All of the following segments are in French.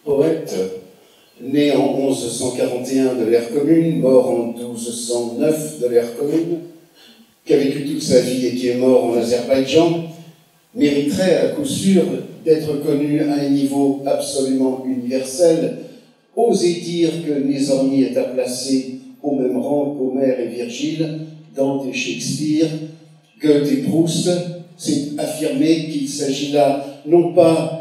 poète, né en 1141 de l'ère commune, mort en 1209 de l'ère commune, qui a vécu toute sa vie et qui est mort en Azerbaïdjan, mériterait à coup sûr d'être connu à un niveau absolument universel. Osez dire que Nézami est à placer au même rang qu'Homère et Virgile, Dante et Shakespeare, Goethe et Proust. C'est affirmer qu'il s'agit là non pas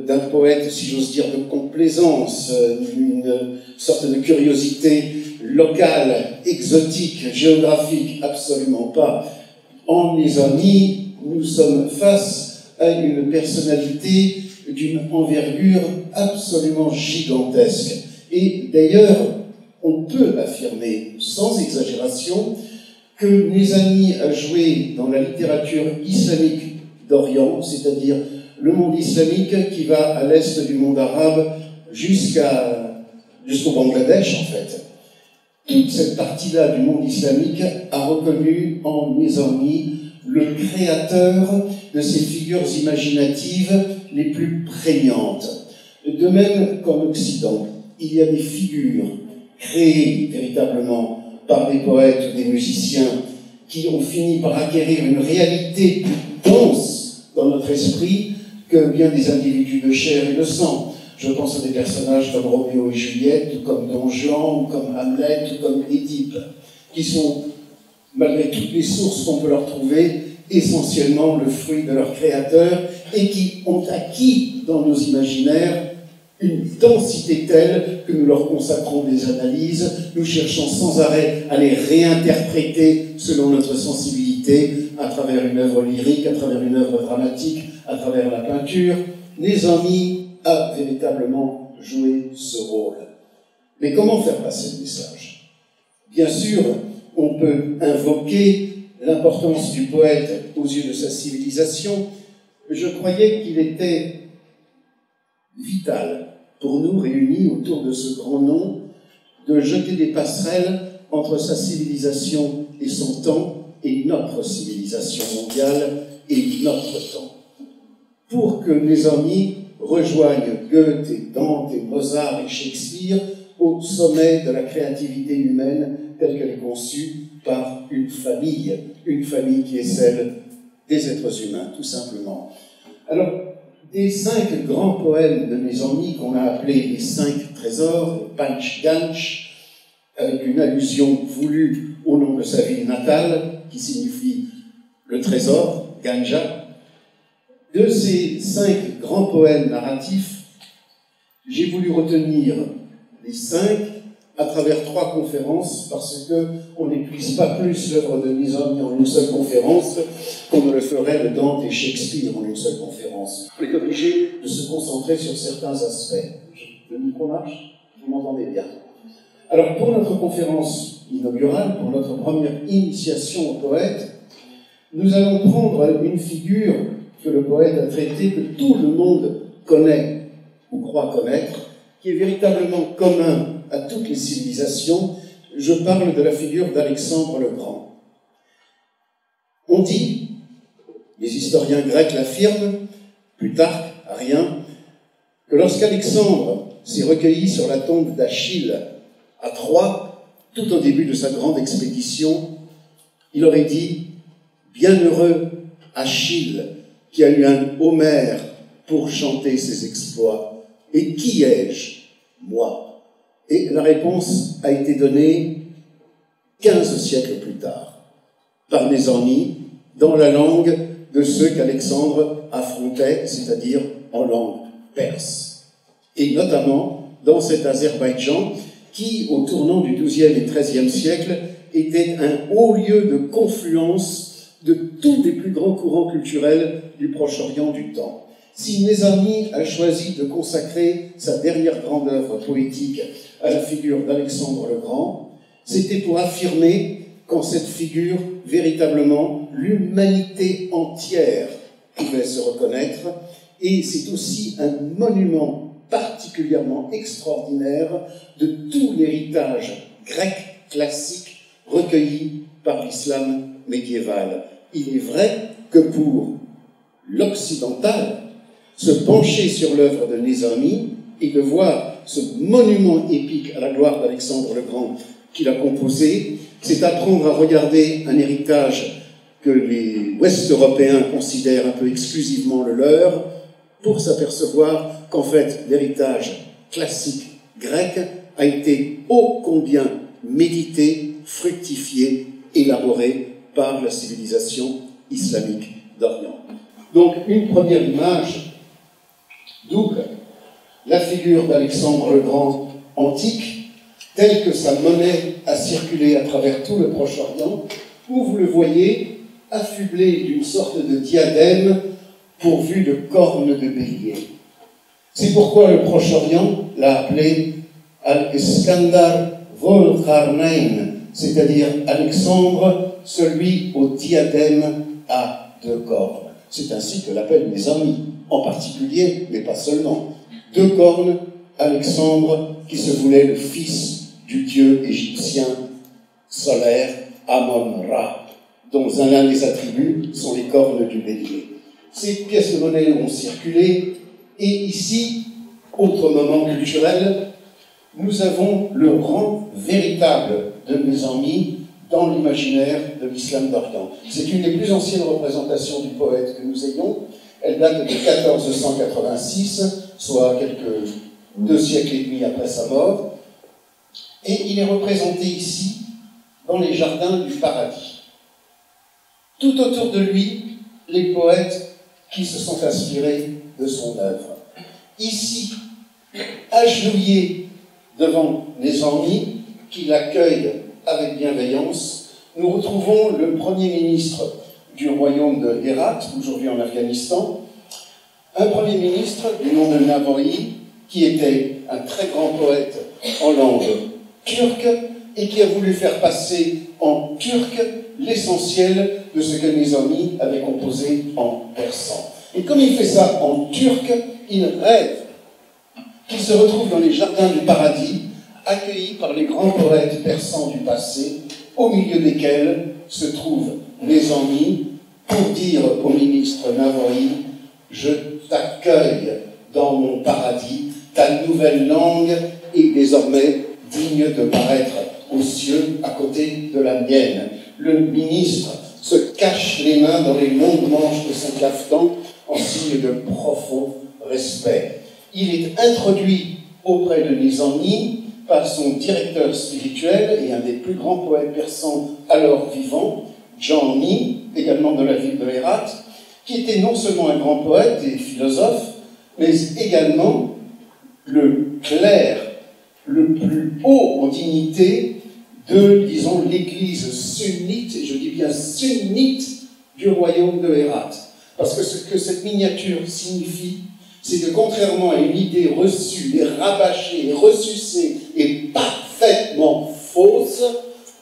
d'un poète, si j'ose dire, de complaisance, d'une sorte de curiosité locale, exotique, géographique, absolument pas. En Nézami, nous sommes face à une personnalité d'une envergure absolument gigantesque. Et d'ailleurs, on peut affirmer, sans exagération, que Nézami a joué dans la littérature islamique d'Orient, c'est-à-dire le monde islamique qui va à l'est du monde arabe jusqu'au Bangladesh, en fait. Toute cette partie-là du monde islamique a reconnu en Nézami le créateur de ces figures imaginatives les plus prégnantes. De même qu'en Occident, il y a des figures créées véritablement par des poètes ou des musiciens qui ont fini par acquérir une réalité plus dense dans notre esprit que bien des individus de chair et de sang. Je pense à des personnages comme Roméo et Juliette, ou comme Don Juan, ou comme Hamlet, ou comme Édipe, qui sont, malgré toutes les sources qu'on peut leur trouver, essentiellement le fruit de leur créateur, et qui ont acquis dans nos imaginaires une densité telle que nous leur consacrons des analyses, nous cherchons sans arrêt à les réinterpréter selon notre sensibilité, à travers une œuvre lyrique, à travers une œuvre dramatique, à travers la peinture. Nézami a véritablement joué ce rôle. Mais comment faire passer le message? Bien sûr, on peut invoquer l'importance du poète aux yeux de sa civilisation. Je croyais qu'il était vital pour nous, réunis autour de ce grand nom, de jeter des passerelles entre sa civilisation et son temps, et notre civilisation mondiale et notre temps. Pour que Nézami rejoigne Goethe et Dante et Mozart et Shakespeare au sommet de la créativité humaine telle qu'elle est conçue par une famille qui est celle des êtres humains, tout simplement. Alors, des 5 grands poèmes de Nézami qu'on a appelés les 5 trésors, Panch Ganch, avec une allusion voulue au nom de sa ville natale, qui signifie le trésor, Ganja. De ces 5 grands poèmes narratifs, j'ai voulu retenir les 5 à travers 3 conférences, parce qu'on n'épuise pas plus l'œuvre de Nézami en une seule conférence qu'on ne le ferait de Dante et Shakespeare en une seule conférence. On est obligé de se concentrer sur certains aspects. Le micro marche? Vous m'entendez bien? Alors, pour notre conférence inaugurale, pour notre première initiation au poète, nous allons prendre une figure que le poète a traitée, que tout le monde connaît ou croit connaître, qui est véritablement commun à toutes les civilisations. Je parle de la figure d'Alexandre le Grand. On dit, les historiens grecs l'affirment, Plutarque, Arien, que lorsqu'Alexandre s'est recueilli sur la tombe d'Achille à Troie, tout au début de sa grande expédition, il aurait dit « Bienheureux Achille, qui a eu un Homère pour chanter ses exploits. Et qui ai-je? Moi. » Et la réponse a été donnée 15 siècles plus tard, par Nézami, dans la langue de ceux qu'Alexandre affrontait, c'est-à-dire en langue perse. Et notamment dans cet Azerbaïdjan qui, au tournant du XIIe et XIIIe siècle, était un haut lieu de confluence de tous les plus grands courants culturels du Proche-Orient du temps. Si Nézami a choisi de consacrer sa dernière grande œuvre poétique à la figure d'Alexandre le Grand, c'était pour affirmer qu'en cette figure, véritablement, l'humanité entière pouvait se reconnaître, et c'est aussi un monument particulièrement extraordinaire de tout l'héritage grec classique recueilli par l'islam médiéval. Il est vrai que pour l'occidental, se pencher sur l'œuvre de Nézami et de voir ce monument épique à la gloire d'Alexandre le Grand qu'il a composé, c'est apprendre à regarder un héritage que les Ouest-Européens considèrent un peu exclusivement le leur, pour s'apercevoir qu'en fait, l'héritage classique grec a été ô combien médité, fructifié, élaboré par la civilisation islamique d'Orient. Donc, une première image double, la figure d'Alexandre le Grand antique, telle que sa monnaie a circulé à travers tout le Proche-Orient, où vous le voyez affublé d'une sorte de diadème pourvu de cornes de bélier. C'est pourquoi le Proche-Orient l'a appelé Al-Iskandar Vol-Qarnayn, c'est-à-dire Alexandre, celui au diadème à deux cornes. C'est ainsi que l'appellent mes amis, en particulier, mais pas seulement. Deux cornes, Alexandre, qui se voulait le fils du dieu égyptien solaire Amon-Ra, dont l'un des attributs sont les cornes du bélier. Ces pièces de monnaie ont circulé, et ici, autre moment culturel, nous avons le rang véritable de mes amis dans l'imaginaire de l'islam d'Orient. C'est une des plus anciennes représentations du poète que nous ayons. Elle date de 1486, soit quelques 2 siècles et demi après sa mort. Et il est représenté ici, dans les jardins du paradis. Tout autour de lui, les poètes qui se sont inspirés de son œuvre. Ici, agenouillé devant les ennemis qui l'accueillent avec bienveillance, nous retrouvons le premier ministre du royaume de Hérat, aujourd'hui en Afghanistan, un premier ministre du nom de Nava'i, qui était un très grand poète en langue turque et qui a voulu faire passer en turc l'essentiel de ce que Nizami avait composé en persan. Et comme il fait ça en turc, il rêve qu'il se retrouve dans les jardins du paradis, accueilli par les grands poètes persans du passé, au milieu desquels se trouve Nizami, pour dire au ministre Nava'i « Je t'accueille dans mon paradis, ta nouvelle langue est désormais digne de paraître aux cieux à côté de la mienne. » Le ministre se cache les mains dans les longues manches de son caftan en signe de profond respect. Il est introduit auprès de Nizami par son directeur spirituel et un des plus grands poètes persans alors vivants, Jami, également de la ville de Hérat, qui était non seulement un grand poète et philosophe, mais également le clerc le plus haut en dignité de, disons, l'église sunnite, et je dis bien sunnite, du royaume de Hérat. Parce que ce que cette miniature signifie, c'est que contrairement à une idée reçue, et rabâchée, et ressucée, et parfaitement fausse,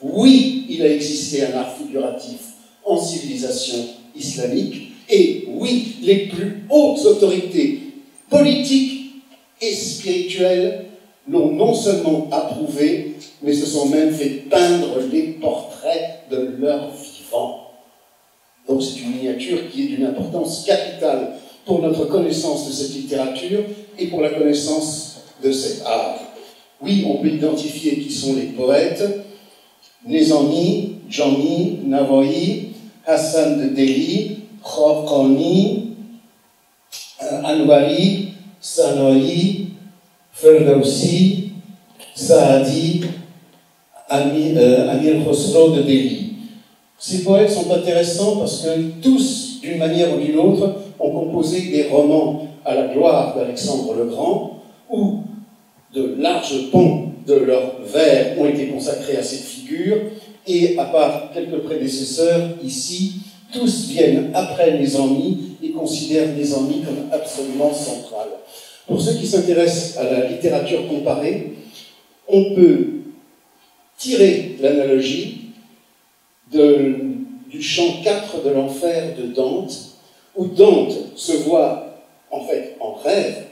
oui, il a existé un art figuratif en civilisation islamique, et oui, les plus hautes autorités politiques et spirituelles l'ont non seulement approuvé, mais se sont même fait peindre les portraits de leurs vivants. Donc c'est une miniature qui est d'une importance capitale pour notre connaissance de cette littérature et pour la connaissance de cet art. Oui, on peut identifier qui sont les poètes: Nizami, Jami, Nava'i, Hassan de Delhi, Khorqani, Anwari, Sanoi, Ferdowsi, Saadi, Amir Khosrow de Delhi. Ces poètes sont intéressants parce que tous, d'une manière ou d'une autre, ont composé des romans à la gloire d'Alexandre le Grand, où de larges ponts de leurs vers ont été consacrés à cette figure, et à part quelques prédécesseurs, ici, tous viennent après Nizami et considèrent Nizami comme absolument central. Pour ceux qui s'intéressent à la littérature comparée, on peut tirer l'analogie du chant 4 de l'enfer de Dante, où Dante se voit, en fait, en rêve,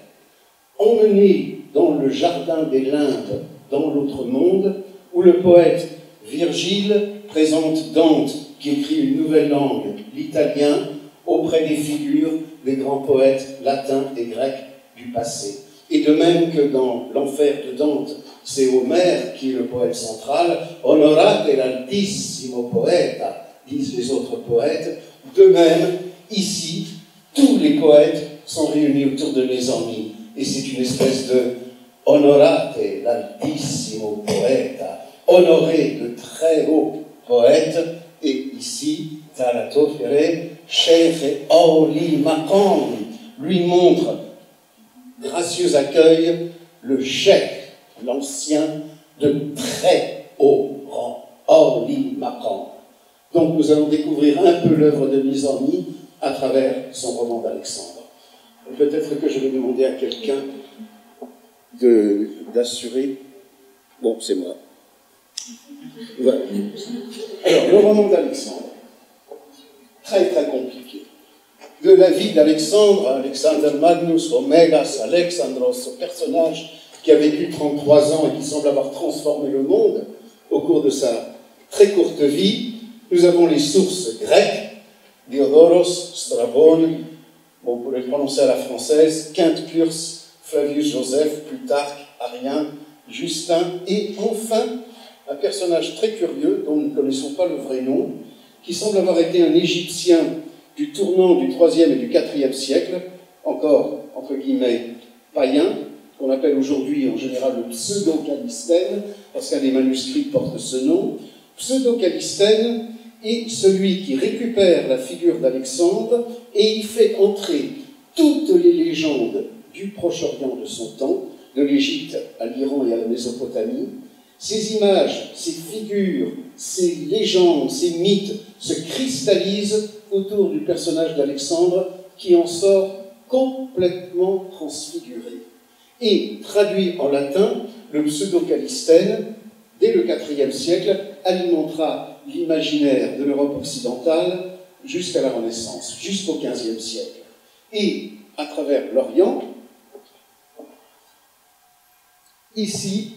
emmené dans le jardin des limbes, dans l'autre monde, où le poète Virgile présente Dante, qui écrit une nouvelle langue, l'italien, auprès des figures des grands poètes latins et grecs du passé. Et de même que dans l'Enfer de Dante, c'est Homère qui est le poète central, honorate l'altissimo poeta, disent les autres poètes. De même, ici, tous les poètes sont réunis autour de Nézami. Et c'est une espèce de honorate l'altissimo poeta, honoré le très haut poète. Et ici, Talato Ferre, Cheikh Aoli Maqam, lui montre gracieux accueil le cheikh, l'ancien de très haut rang, Aoli Maqam. Donc nous allons découvrir un peu l'œuvre de Nizami à travers son roman d'Alexandre. Peut-être que je vais demander à quelqu'un d'assurer. Bon, c'est moi. Voilà. Alors, le roman d'Alexandre, très très compliqué. De la vie d'Alexandre, Alexander Magnus, Omegas, Alexandros, ce personnage qui a vécu 33 ans et qui semble avoir transformé le monde au cours de sa très courte vie, nous avons les sources grecques, Diodoros, Strabon, bon, pour les prononcer à la française, Quinte Purs, Flavius Joseph, Plutarque, Arien, Justin, et enfin, un personnage très curieux, dont nous ne connaissons pas le vrai nom, qui semble avoir été un Égyptien du tournant du IIIe et du IVe siècle, encore, entre guillemets, païen, qu'on appelle aujourd'hui en général le pseudo-Callisthène, parce qu'un des manuscrits porte ce nom. Pseudo-Callisthène est celui qui récupère la figure d'Alexandre et y fait entrer toutes les légendes du Proche-Orient de son temps, de l'Égypte à l'Iran et à la Mésopotamie. Ces images, ces figures, ces légendes, ces mythes se cristallisent autour du personnage d'Alexandre qui en sort complètement transfiguré. Et traduit en latin, le pseudo-Callisthène, dès le IVe siècle, alimentera l'imaginaire de l'Europe occidentale jusqu'à la Renaissance, jusqu'au XVe siècle. Et à travers l'Orient, ici,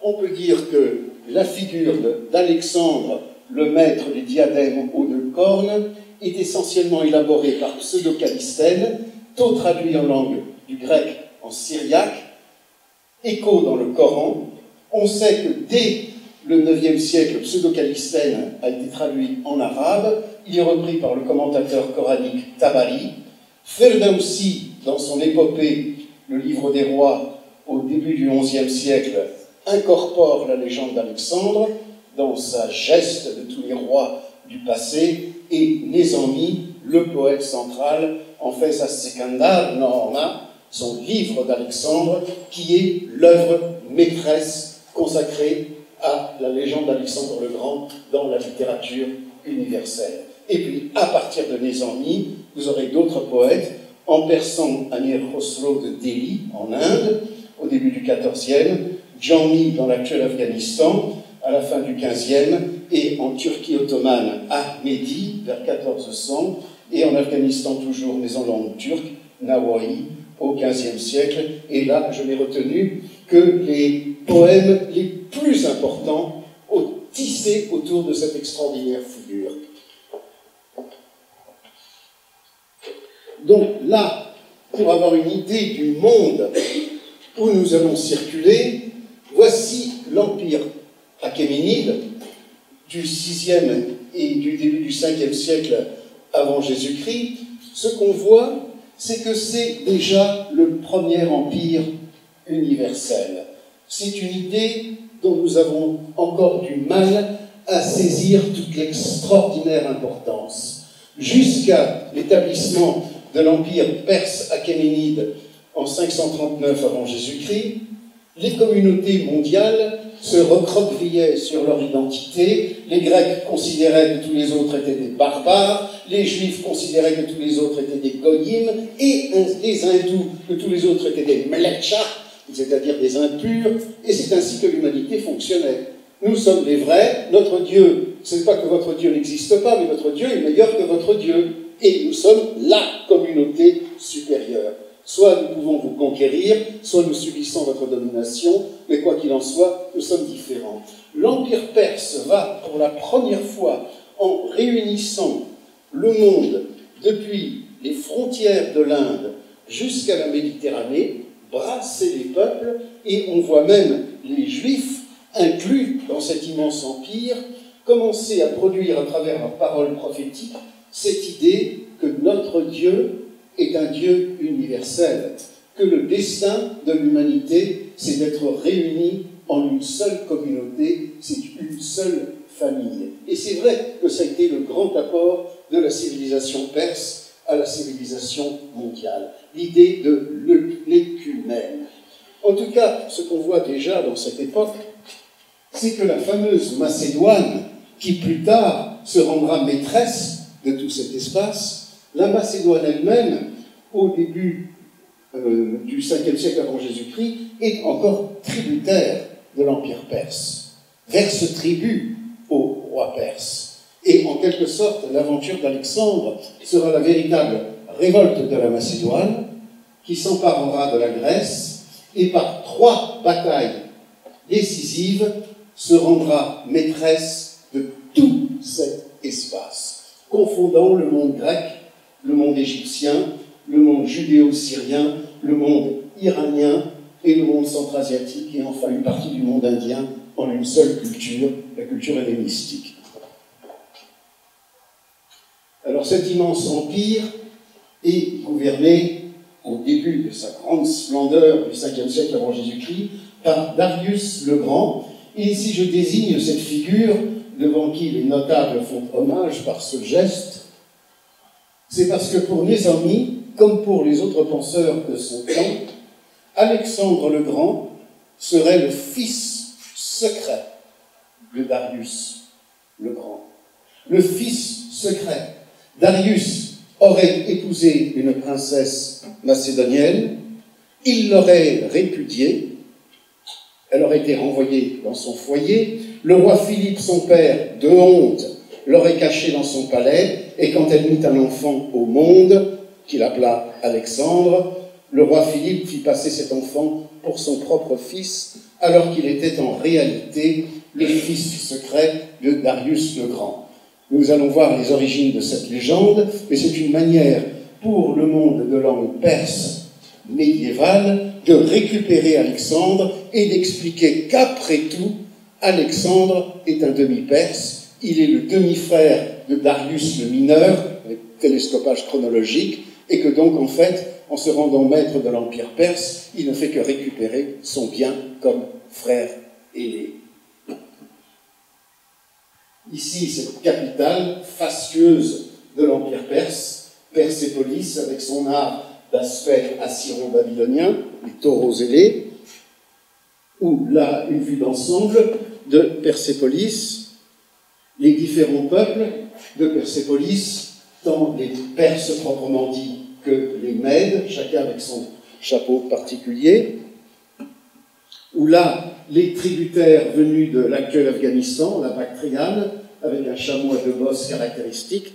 on peut dire que la figure d'Alexandre, le maître du diadème aux deux cornes, est essentiellement élaborée par Pseudo-Callisthène, tôt traduit en langue du grec en syriaque, écho dans le Coran. On sait que dès le IXe siècle, Pseudo-Callisthène a été traduit en arabe, il est repris par le commentateur coranique Tabari. Ferdowsi, dans son épopée, le livre des rois, au début du XIe siècle, incorpore la légende d'Alexandre dans sa geste de tous les rois du passé, et Nézami, le poète central, en fait sa Sekandar Norma, son livre d'Alexandre, qui est l'œuvre maîtresse consacrée à la légende d'Alexandre le Grand dans la littérature universelle. Et puis, à partir de Nézami, vous aurez d'autres poètes, en persan Amir Khosrow de Delhi, en Inde, au début du XIVe, Jami dans l'actuel Afghanistan, à la fin du XVe, et en Turquie ottomane, Ahmedi, vers 1400, et en Afghanistan toujours, mais en langue turque, Nawawi, au XVe siècle. Et là, je n'ai retenu que les poèmes les plus importants tissés autour de cette extraordinaire figure. Donc là, pour avoir une idée du monde où nous allons circuler, voici l'empire achéménide du VIe et du début du Ve siècle avant Jésus-Christ. Ce qu'on voit, c'est que c'est déjà le premier empire universel. C'est une idée dont nous avons encore du mal à saisir toute l'extraordinaire importance. Jusqu'à l'établissement de l'empire perse achéménide en 539 avant Jésus-Christ, les communautés mondiales se recroquevillaient sur leur identité. Les Grecs considéraient que tous les autres étaient des barbares, les Juifs considéraient que tous les autres étaient des goyim, et les Hindous que tous les autres étaient des mlecchas, c'est-à-dire des impurs, et c'est ainsi que l'humanité fonctionnait. Nous sommes les vrais, notre Dieu, ce n'est pas que votre Dieu n'existe pas, mais votre Dieu est meilleur que votre Dieu, et nous sommes la communauté supérieure. Soit nous pouvons vous conquérir, soit nous subissons votre domination, mais quoi qu'il en soit, nous sommes différents. L'Empire perse va, pour la première fois, en réunissant le monde depuis les frontières de l'Inde jusqu'à la Méditerranée, brasser les peuples, et on voit même les Juifs, inclus dans cet immense empire, commencer à produire à travers leurs paroles prophétiques cette idée que notre Dieu est un Dieu universel, que le destin de l'humanité, c'est d'être réunis en une seule communauté, c'est une seule famille. Et c'est vrai que ça a été le grand apport de la civilisation perse à la civilisation mondiale, l'idée de l'écumène. En tout cas, ce qu'on voit déjà dans cette époque, c'est que la fameuse Macédoine, qui plus tard se rendra maîtresse de tout cet espace, la Macédoine elle-même, au début du 5e siècle avant Jésus-Christ, est encore tributaire de l'Empire perse, verse tribut au roi perse. Et en quelque sorte, l'aventure d'Alexandre sera la véritable révolte de la Macédoine, qui s'emparera de la Grèce, et par 3 batailles décisives se rendra maîtresse de tout cet espace, confondant le monde grec, le monde égyptien, le monde judéo-syrien, le monde iranien et le monde centra-asiatique, et enfin une partie du monde indien en une seule culture, la culture hellénistique. Alors cet immense empire est gouverné au début de sa grande splendeur du 5e siècle avant Jésus-Christ par Darius le Grand. Et ici je désigne cette figure devant qui les notables font hommage par ce geste. C'est parce que pour Nézami, comme pour les autres penseurs de son temps, Alexandre le Grand serait le fils secret de Darius le Grand. Le fils secret. Darius aurait épousé une princesse macédonienne, il l'aurait répudiée, elle aurait été renvoyée dans son foyer, le roi Philippe, son père, de honte, l'aurait cachée dans son palais, et quand elle mit un enfant au monde, qu'il appela Alexandre, le roi Philippe fit passer cet enfant pour son propre fils, alors qu'il était en réalité le fils secret de Darius le Grand. Nous allons voir les origines de cette légende, mais c'est une manière pour le monde de langue perse médiévale de récupérer Alexandre et d'expliquer qu'après tout, Alexandre est un demi-perse, il est le demi-frère de Darius le Mineur, avec télescopage chronologique, et que donc, en fait, en se rendant maître de l'Empire perse, il ne fait que récupérer son bien comme frère aîné. Ici, cette capitale fastueuse de l'Empire perse, Persépolis, avec son art d'aspect assyro-babylonien, les taureaux ailés, où là, une vue d'ensemble de Persépolis, les différents peuples de Persépolis, tant les Perses proprement dit que les Mèdes, chacun avec son chapeau particulier, où là, les tributaires venus de l'actuel Afghanistan, la Bactriane, avec un chameau à 2 bosses caractéristique,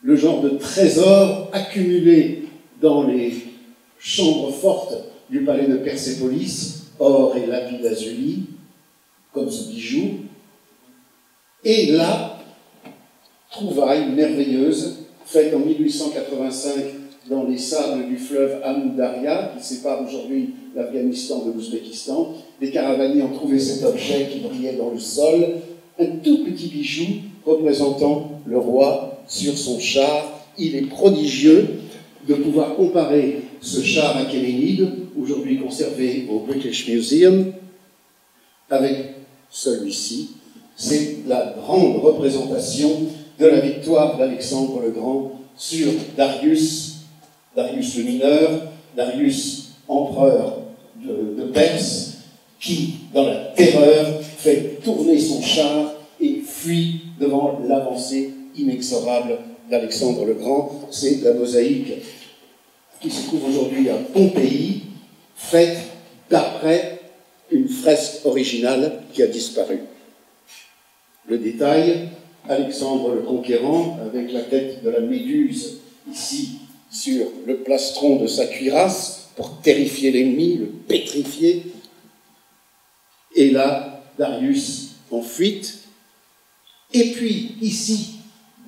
le genre de trésors accumulés dans les chambres fortes du palais de Persépolis, or et lapis-lazuli, comme ce bijou, et là, trouvaille merveilleuse, faite en 1885 dans les sables du fleuve Amou Daria, qui sépare aujourd'hui l'Afghanistan de l'Ouzbékistan. Des caravaniers ont trouvé cet objet qui brillait dans le sol, un tout petit bijou représentant le roi sur son char. Il est prodigieux de pouvoir comparer ce char achéménide, aujourd'hui conservé au British Museum, avec celui-ci. C'est la grande représentation de la victoire d'Alexandre le Grand sur Darius le Mineur, Darius empereur de Perse, qui, dans la terreur, fait tourner son char et fuit devant l'avancée inexorable d'Alexandre le Grand. C'est la mosaïque qui se trouve aujourd'hui à Pompéi, faite d'après une fresque originale qui a disparu. Le détail, Alexandre le Conquérant, avec la tête de la Méduse, ici, sur le plastron de sa cuirasse, pour terrifier l'ennemi, le pétrifier. Et là, Darius en fuite. Et puis, ici,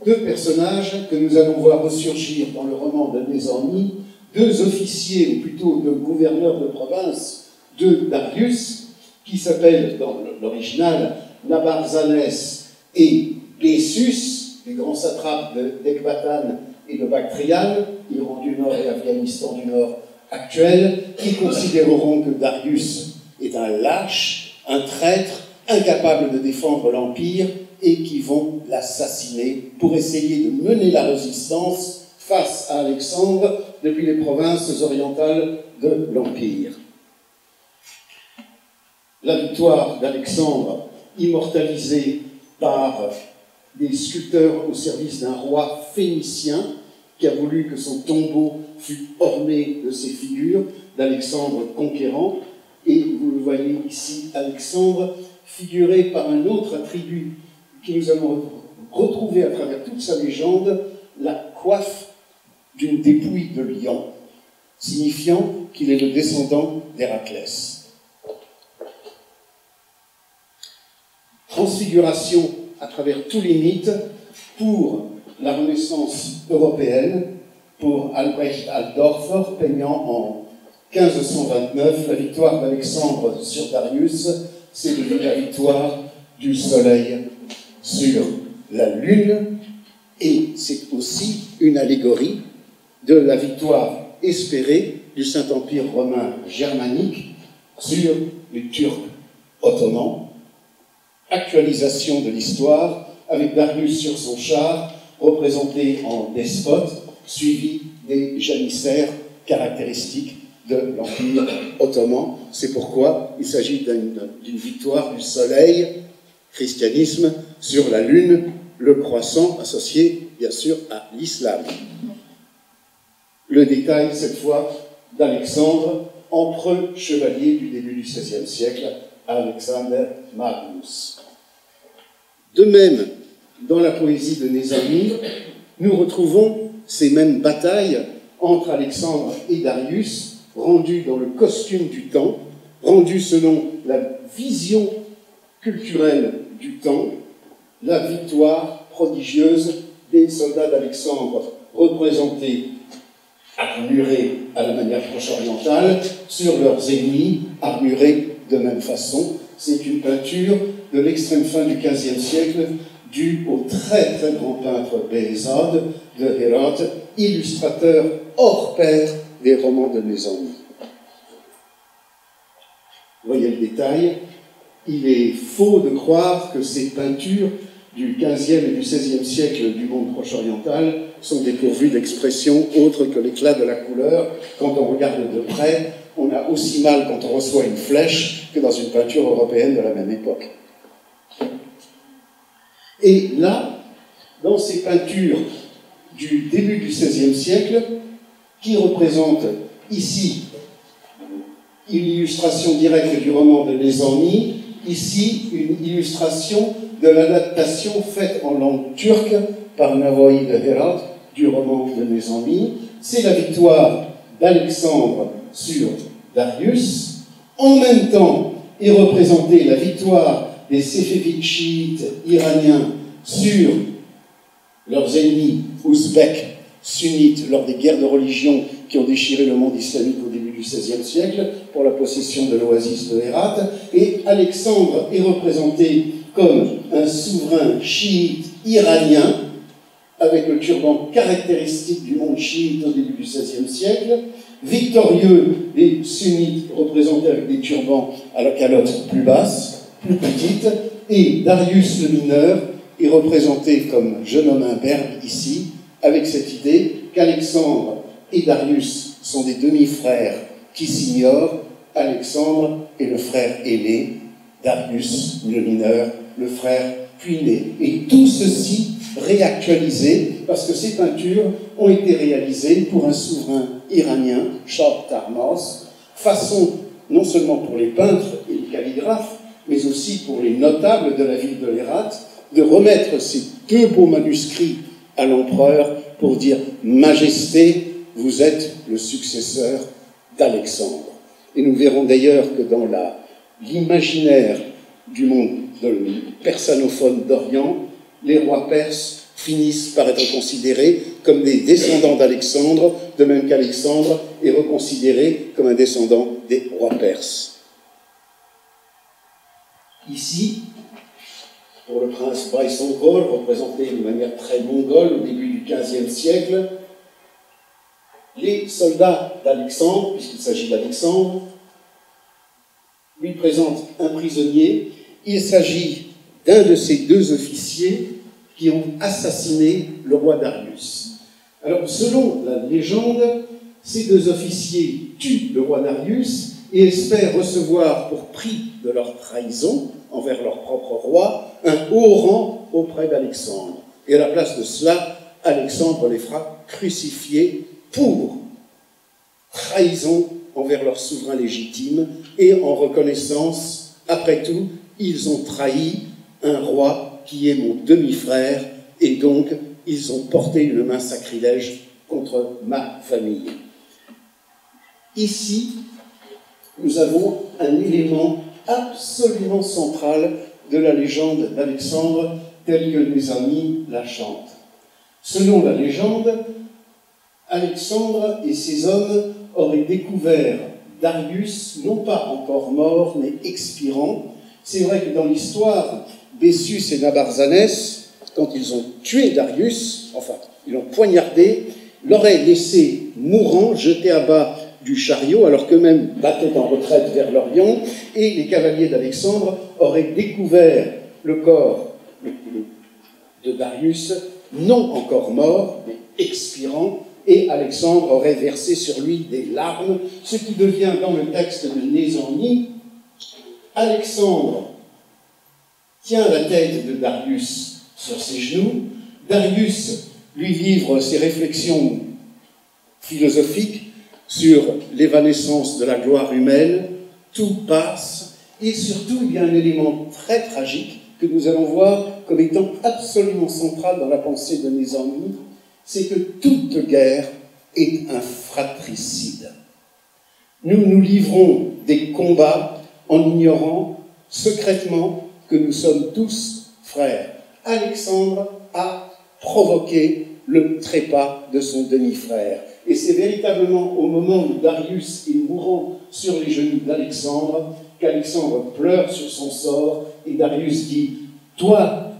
2 personnages que nous allons voir ressurgir dans le roman de Nézami, deux officiers, ou plutôt deux gouverneurs de province de Darius, qui s'appellent dans l'original Nabarzanès et Bessus, les grands satrapes d'Ecbatane et de Bactriane, Iran du Nord et Afghanistan du Nord actuel, qui considéreront que Darius est un lâche, un traître, incapable de défendre l'Empire, et qui vont l'assassiner pour essayer de mener la résistance face à Alexandre depuis les provinces orientales de l'Empire. La victoire d'Alexandre, immortalisée par des sculpteurs au service d'un roi phénicien qui a voulu que son tombeau fût orné de ces figures d'Alexandre conquérant. Et vous le voyez ici, Alexandre, figuré par un autre attribut que nous allons retrouver à travers toute sa légende, la coiffe d'une dépouille de lion, signifiant qu'il est le descendant d'Héraclès. Transfiguration à travers tous les mythes pour la Renaissance européenne, pour Albrecht Altdorfer, peignant en 1529 la victoire d'Alexandre sur Darius, c'est la victoire du soleil sur la lune, et c'est aussi une allégorie de la victoire espérée du Saint-Empire romain germanique sur les Turcs ottomans. Actualisation de l'histoire avec Darius sur son char, représenté en despote, suivi des janissaires caractéristiques de l'Empire ottoman. C'est pourquoi il s'agit d'une victoire du soleil, christianisme, sur la lune, le croissant associé bien sûr à l'islam. Le détail cette fois d'Alexandre, empereur chevalier du début du XVIe siècle, Alexander Magnus. De même, dans la poésie de Nézami, nous retrouvons ces mêmes batailles entre Alexandre et Darius, rendues dans le costume du temps, rendues selon la vision culturelle du temps, la victoire prodigieuse des soldats d'Alexandre, représentés armurés à la manière proche-orientale, sur leurs ennemis, armurés de même façon. C'est une peinture de l'extrême fin du XVe siècle, due au très très grand peintre Behzad de Hérat, illustrateur hors pair des romans de Nézami. Vous voyez le détail. Il est faux de croire que ces peintures du XVe et du XVIe siècle du monde proche-oriental sont dépourvues d'expression autre que l'éclat de la couleur. Quand on regarde de près, on a aussi mal quand on reçoit une flèche que dans une peinture européenne de la même époque. Et là, dans ces peintures du début du XVIe siècle, qui représentent ici une illustration directe du roman de Nézami, ici une illustration de l'adaptation faite en langue turque par Navoï de Hérat du roman de Nézami. C'est la victoire d'Alexandre sur Darius. En même temps est représentée la victoire des Séfévides chiites iraniens sur leurs ennemis ouzbeks sunnites lors des guerres de religion qui ont déchiré le monde islamique au début du XVIe siècle pour la possession de l'oasis de Hérat. Et Alexandre est représenté comme un souverain chiite iranien avec le turban caractéristique du monde chiite au début du XVIe siècle, victorieux des sunnites représentés avec des turbans à la calotte plus basse, plus petite, et Darius le mineur est représenté comme jeune homme imberbe ici, avec cette idée qu'Alexandre et Darius sont des demi-frères qui s'ignorent. Alexandre est le frère aîné, Darius le mineur, le frère puiné. Et tout ceci réactualisé parce que ces peintures ont été réalisées pour un souverain iranien, Shah Tahmasp, façon non seulement pour les peintres et les calligraphes, mais aussi pour les notables de la ville de Hérat, de remettre ces deux beaux manuscrits à l'empereur pour dire « Majesté, vous êtes le successeur d'Alexandre ». Et nous verrons d'ailleurs que dans l'imaginaire du monde persanophone d'Orient, les rois perses finissent par être considérés comme des descendants d'Alexandre, de même qu'Alexandre est reconsidéré comme un descendant des rois perses. Ici, pour le prince Baïsongol, représenté de manière très mongole au début du XVe siècle, les soldats d'Alexandre, puisqu'il s'agit d'Alexandre, lui présentent un prisonnier. Il s'agit d'un de ces deux officiers qui ont assassiné le roi Darius. Alors, selon la légende, ces deux officiers tuent le roi Darius et espèrent recevoir pour prix de leur trahison envers leur propre roi un haut rang auprès d'Alexandre. Et à la place de cela, Alexandre les fera crucifier pour trahison envers leur souverain légitime et en reconnaissance, après tout, ils ont trahi un roi qui est mon demi-frère et donc ils ont porté une main sacrilège contre ma famille. Ici, nous avons un élément absolument central de la légende d'Alexandre telle que mes amis la chantent. Selon la légende, Alexandre et ses hommes auraient découvert Darius, non pas encore mort, mais expirant. C'est vrai que dans l'histoire, Bessus et Nabarzanès, quand ils ont tué Darius, enfin, ils l'ont poignardé, l'auraient laissé mourant, jeté à bas du chariot, alors qu'eux-mêmes battaient en retraite vers l'Orient, et les cavaliers d'Alexandre auraient découvert le corps de Darius, non encore mort, mais expirant, et Alexandre aurait versé sur lui des larmes, ce qui devient dans le texte de Nézanni, Alexandre tient la tête de Darius sur ses genoux, Darius lui livre ses réflexions philosophiques sur l'évanescence de la gloire humaine, tout passe, et surtout il y a un élément très tragique que nous allons voir comme étant absolument central dans la pensée de Nézanni, c'est que toute guerre est un fratricide. Nous nous livrons des combats en ignorant secrètement que nous sommes tous frères. Alexandre a provoqué le trépas de son demi-frère. Et c'est véritablement au moment où Darius est mourant sur les genoux d'Alexandre qu'Alexandre pleure sur son sort et Darius dit « Toi,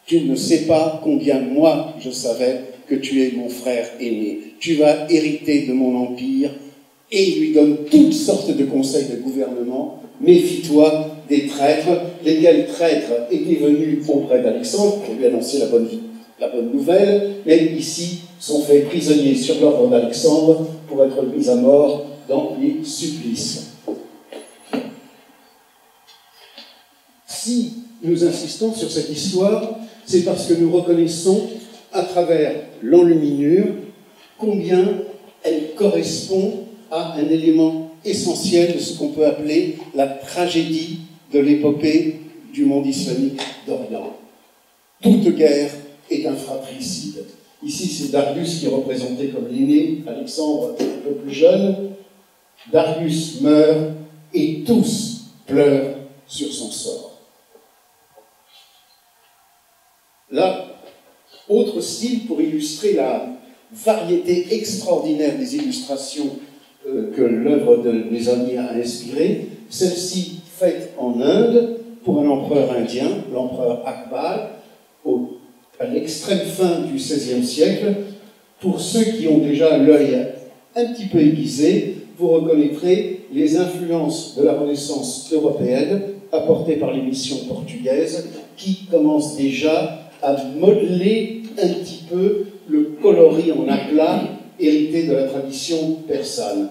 tu ne sais pas combien moi je savais que tu es mon frère aîné. Tu vas hériter de mon empire. » Et il lui donne toutes sortes de conseils de gouvernement. Méfie-toi des traîtres, lesquels traîtres étaient venus auprès d'Alexandre pour lui annoncer la bonne nouvelle, mais ici sont faits prisonniers sur l'ordre d'Alexandre pour être mis à mort dans les supplices. Si nous insistons sur cette histoire, c'est parce que nous reconnaissons à travers l'enluminure combien elle correspond à un élément essentiel de ce qu'on peut appeler la tragédie de l'épopée du monde islamique d'Orient. Toute guerre est un fratricide. Ici, c'est Darius qui est représenté comme l'aîné, Alexandre un peu plus jeune. Darius meurt et tous pleurent sur son sort. Là, autre style pour illustrer la variété extraordinaire des illustrations que l'œuvre de Nézanni a inspiré, celle-ci faite en Inde pour un empereur indien, l'empereur Akbar, à l'extrême fin du XVIe siècle. Pour ceux qui ont déjà l'œil un petit peu aiguisé, vous reconnaîtrez les influences de la Renaissance européenne apportées par les missions portugaises qui commencent déjà à modeler un petit peu le coloris en aplat hérité de la tradition persane.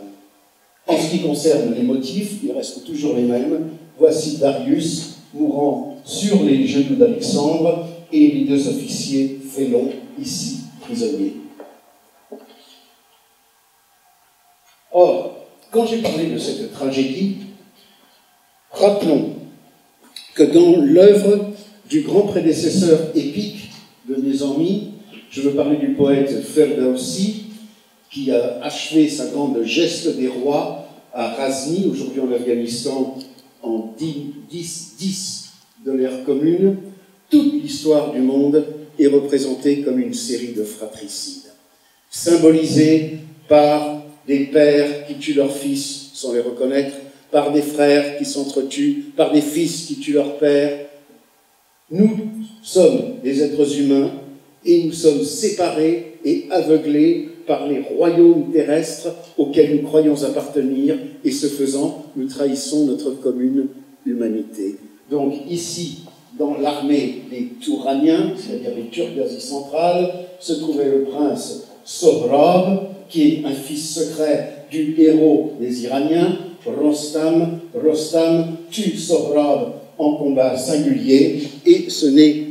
En ce qui concerne les motifs, ils restent toujours les mêmes. Voici Darius mourant sur les genoux d'Alexandre et les deux officiers félons, ici prisonniers. Or, quand j'ai parlé de cette tragédie, rappelons que dans l'œuvre du grand prédécesseur épique de Nézanni, je veux parler du poète Ferdowsi, qui a achevé sa grande geste des rois à Ghazni, aujourd'hui en Afghanistan, en 10 de l'ère commune. Toute l'histoire du monde est représentée comme une série de fratricides, symbolisée par des pères qui tuent leurs fils sans les reconnaître, par des frères qui s'entretuent, par des fils qui tuent leurs pères. Nous sommes des êtres humains et nous sommes séparés et aveuglés par les royaumes terrestres auxquels nous croyons appartenir, et ce faisant, nous trahissons notre commune humanité. Donc ici, dans l'armée des Touraniens, c'est-à-dire les Turcs d'Asie centrale, se trouvait le prince Sohrab, qui est un fils secret du héros des Iraniens, Rostam. Rostam tue Sohrab en combat singulier, et ce n'est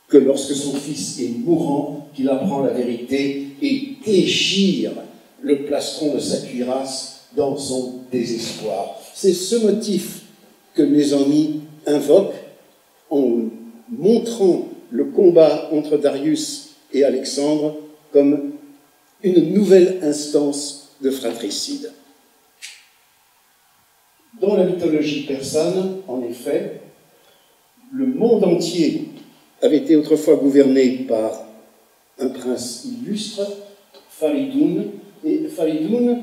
que lorsque son fils est mourant qu'il apprend la vérité et déchire le plastron de sa cuirasse dans son désespoir. C'est ce motif que mes amis invoquent en montrant le combat entre Darius et Alexandre comme une nouvelle instance de fratricide. Dans la mythologie persane, en effet, le monde entier avait été autrefois gouverné par un prince illustre, Faridoun, et Faridoun,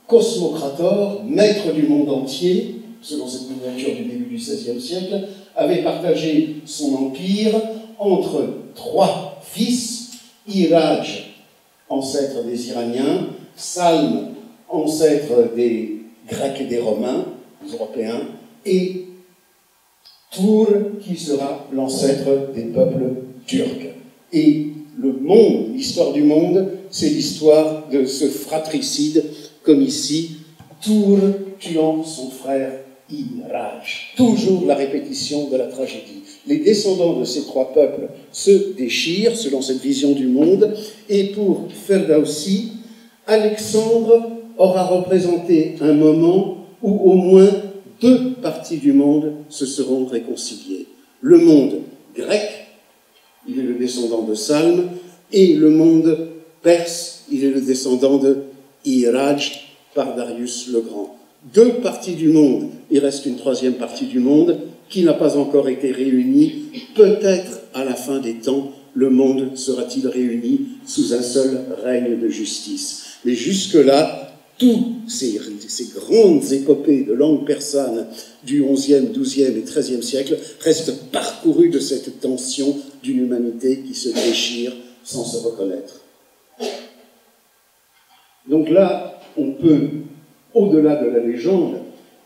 cosmocrator, maître du monde entier, selon cette miniature du début du XVIe siècle, avait partagé son empire entre trois fils, Iraj, ancêtre des Iraniens, Salm, ancêtre des Grecs et des Romains, des Européens, et Tour, qui sera l'ancêtre des peuples turcs. Et le monde, l'histoire du monde, c'est l'histoire de ce fratricide, comme ici, Tour tuant son frère Iraj. Toujours la répétition de la tragédie. Les descendants de ces trois peuples se déchirent, selon cette vision du monde, et pour Ferdowsi, Alexandre aura représenté un moment où au moins deux parties du monde se seront réconciliées. Le monde grec, il est le descendant de Salm, et le monde perse, il est le descendant de Iraj par Darius le Grand. Deux parties du monde, il reste une troisième partie du monde qui n'a pas encore été réunie. Peut-être à la fin des temps, le monde sera-t-il réuni sous un seul règne de justice. Mais jusque-là, toutes ces grandes épopées de langue persane du XIe, XIIe et XIIIe siècle restent parcourues de cette tension d'une humanité qui se déchire sans se reconnaître. Donc là, on peut, au-delà de la légende,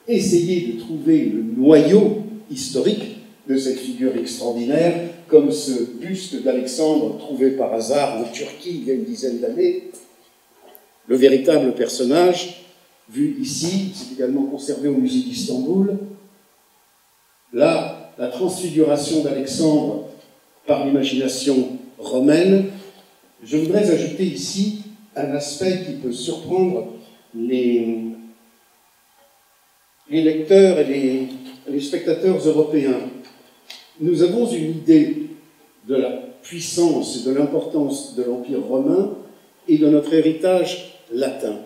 essayer de trouver le noyau historique de cette figure extraordinaire, comme ce buste d'Alexandre trouvé par hasard en Turquie il y a une dizaine d'années. Le véritable personnage, vu ici, c'est également conservé au musée d'Istanbul. Là, la transfiguration d'Alexandre par l'imagination romaine. Je voudrais ajouter ici un aspect qui peut surprendre les lecteurs et les spectateurs européens. Nous avons une idée de la puissance et de l'importance de l'Empire romain et de notre héritage latin.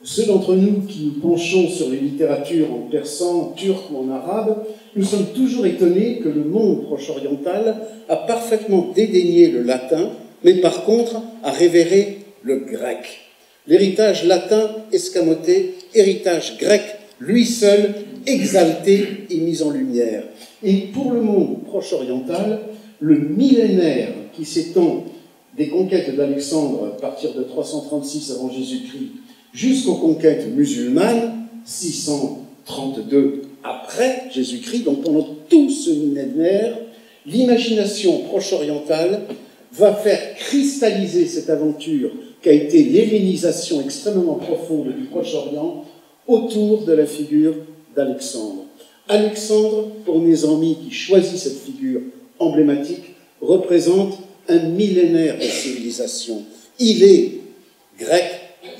Ceux d'entre nous qui nous penchons sur les littératures en persan, en turc ou en arabe, nous sommes toujours étonnés que le monde proche-oriental a parfaitement dédaigné le latin, mais par contre a révéré le grec. L'héritage latin escamoté, héritage grec, lui seul, exalté et mis en lumière. Et pour le monde proche-oriental, le millénaire qui s'étend des conquêtes d'Alexandre à partir de 336 avant Jésus-Christ jusqu'aux conquêtes musulmanes, 632 après Jésus-Christ, donc pendant tout ce millénaire, l'imagination proche-orientale va faire cristalliser cette aventure qu'a été l'hellénisation extrêmement profonde du Proche-Orient autour de la figure d'Alexandre. Alexandre, pour mes amis qui choisissent cette figure emblématique, représente un millénaire de civilisation. Il est grec,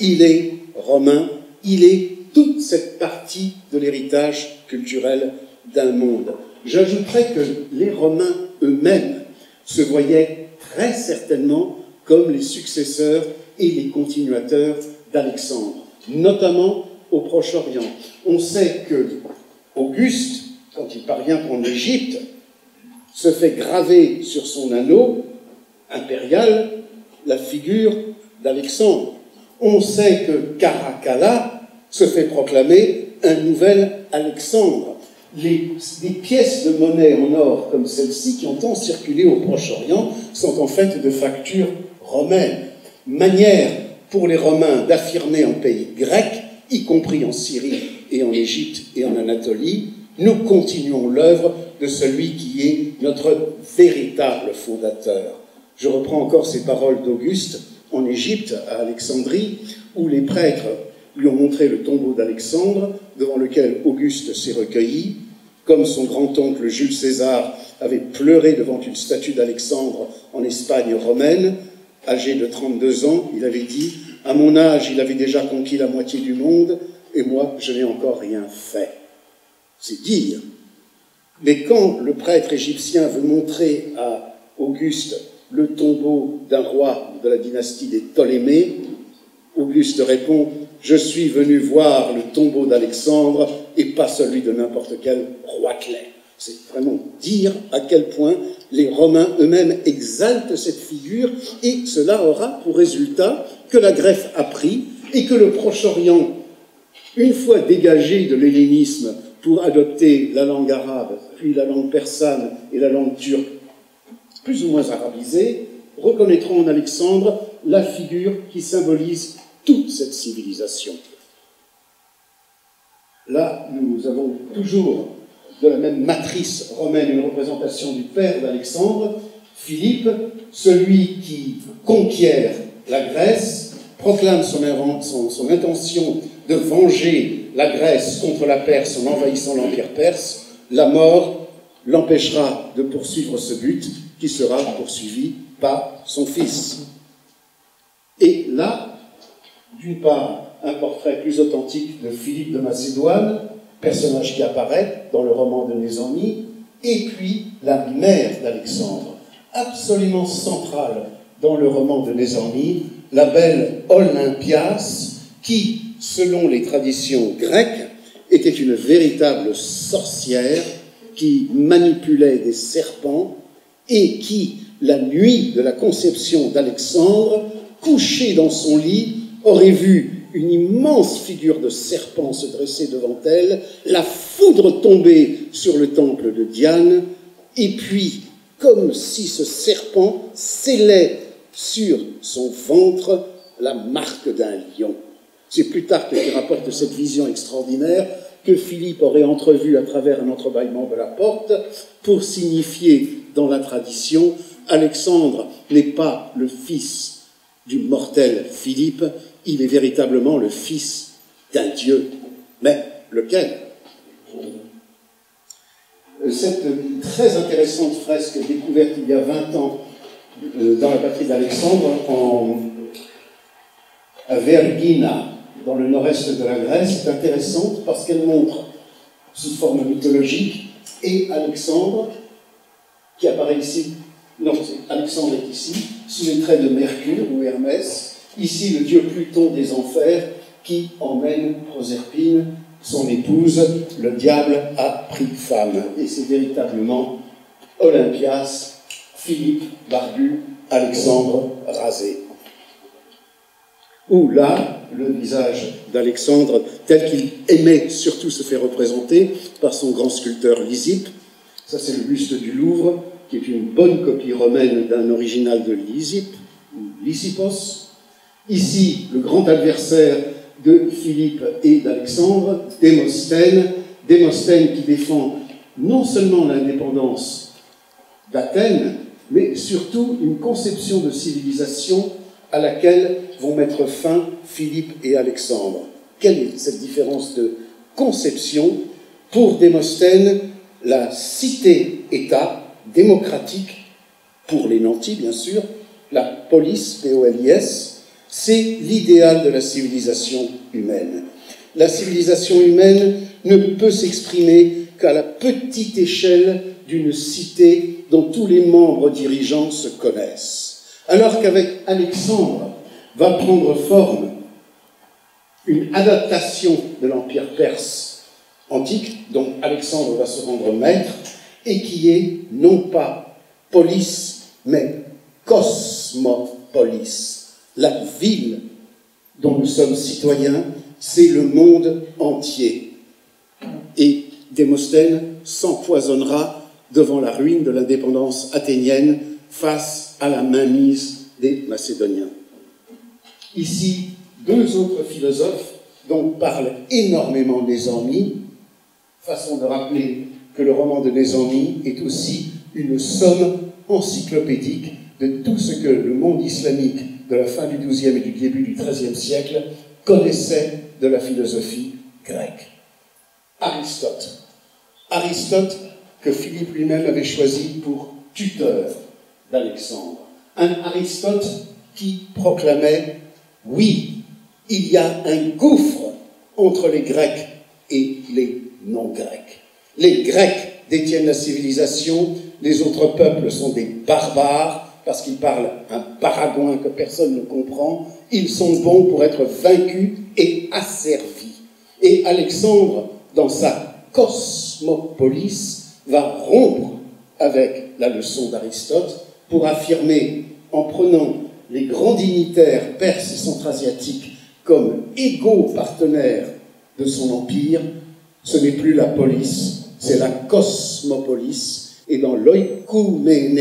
il est romain, il est toute cette partie de l'héritage culturel d'un monde. J'ajouterais que les Romains eux-mêmes se voyaient très certainement comme les successeurs et les continuateurs d'Alexandre, notamment au Proche-Orient. On sait que Auguste, quand il parvient en Égypte, se fait graver sur son anneau impériale la figure d'Alexandre. On sait que Caracalla se fait proclamer un nouvel Alexandre. Les pièces de monnaie en or comme celle-ci qui ont tant circulé au Proche-Orient sont en fait de facture romaine. Manière pour les Romains d'affirmer un pays grec, y compris en Syrie et en Égypte et en Anatolie, nous continuons l'œuvre de celui qui est notre véritable fondateur. Je reprends encore ces paroles d'Auguste en Égypte, à Alexandrie, où les prêtres lui ont montré le tombeau d'Alexandre, devant lequel Auguste s'est recueilli, comme son grand-oncle Jules César avait pleuré devant une statue d'Alexandre en Espagne romaine. Âgé de 32 ans, il avait dit « À mon âge, il avait déjà conquis la moitié du monde, et moi, je n'ai encore rien fait. » C'est dire. Mais quand le prêtre égyptien veut montrer à Auguste le tombeau d'un roi de la dynastie des Ptolémées, Auguste répond « Je suis venu voir le tombeau d'Alexandre et pas celui de n'importe quel roitelet. » C'est vraiment dire à quel point les Romains eux-mêmes exaltent cette figure, et cela aura pour résultat que la Grèce a pris et que le Proche-Orient, une fois dégagé de l'hellénisme pour adopter la langue arabe, puis la langue persane et la langue turque, plus ou moins arabisée, reconnaîtront en Alexandre la figure qui symbolise toute cette civilisation. Là, nous avons toujours de la même matrice romaine une représentation du père d'Alexandre, Philippe, celui qui conquiert la Grèce, proclame son intention de venger la Grèce contre la Perse en envahissant l'Empire perse. La mort l'empêchera de poursuivre ce but qui sera poursuivi par son fils. Et là, d'une part, un portrait plus authentique de Philippe de Macédoine, personnage qui apparaît dans le roman de Nézannie, et puis la mère d'Alexandre, absolument centrale dans le roman de Nézannie, la belle Olympias, qui, selon les traditions grecques, était une véritable sorcière qui manipulait des serpents et qui, la nuit de la conception d'Alexandre, couché dans son lit, aurait vu une immense figure de serpent se dresser devant elle, la foudre tomber sur le temple de Diane, et puis, comme si ce serpent scellait sur son ventre la marque d'un lion. C'est Plutarque qui rapporte cette vision extraordinaire que Philippe aurait entrevue à travers un entrebâillement de la porte pour signifier dans la tradition Alexandre n'est pas le fils du mortel Philippe, il est véritablement le fils d'un dieu. Mais lequel? Cette très intéressante fresque découverte il y a 20 ans dans la patrie d'Alexandre, à Vergina, dans le nord-est de la Grèce, est intéressante parce qu'elle montre, sous forme mythologique, et Alexandre, qui apparaît ici, non, Alexandre est ici, sous les traits de Mercure ou Hermès, ici le dieu Pluton des enfers, qui emmène Proserpine, son épouse, le diable a pris femme. Et c'est véritablement Olympias, Philippe barbu, Alexandre rasé. Où là, le visage d'Alexandre, tel qu'il aimait surtout se faire représenter par son grand sculpteur Lysippe, ça c'est le buste du Louvre, qui est une bonne copie romaine d'un original de Lysippe, ou Lysippos. Ici, le grand adversaire de Philippe et d'Alexandre, Démosthène, Démosthène qui défend non seulement l'indépendance d'Athènes, mais surtout une conception de civilisation à laquelle vont mettre fin Philippe et Alexandre. Quelle est cette différence de conception? Pour Démosthène, la cité-État démocratique, pour les nantis bien sûr, la polis, P-O-L-I-S, c'est l'idéal de la civilisation humaine. La civilisation humaine ne peut s'exprimer qu'à la petite échelle d'une cité dont tous les membres dirigeants se connaissent. Alors qu'avec Alexandre va prendre forme une adaptation de l'Empire perse antique, dont Alexandre va se rendre maître, et qui est non pas polis, mais cosmopolis. La ville dont nous sommes citoyens, c'est le monde entier. Et Démosthène s'empoisonnera devant la ruine de l'indépendance athénienne face à la mainmise des Macédoniens. Ici, deux autres philosophes dont parle énormément Nézami, façon de rappeler que le roman de Nézami est aussi une somme encyclopédique de tout ce que le monde islamique de la fin du XIIe et du début du XIIIe siècle connaissait de la philosophie grecque. Aristote. Aristote que Philippe lui-même avait choisi pour tuteur d'Alexandre. Un Aristote qui proclamait « Oui, il y a un gouffre entre les Grecs et les non-Grecs. Les Grecs détiennent la civilisation, les autres peuples sont des barbares, parce qu'ils parlent un baragouin que personne ne comprend. Ils sont bons pour être vaincus et asservis. » Et Alexandre, dans sa cosmopolis, va rompre avec la leçon d'Aristote pour affirmer, en prenant les grands dignitaires perses et centra-asiatiques comme égaux partenaires de son empire, ce n'est plus la polis, c'est la cosmopolis. Et dans l'oikoumène,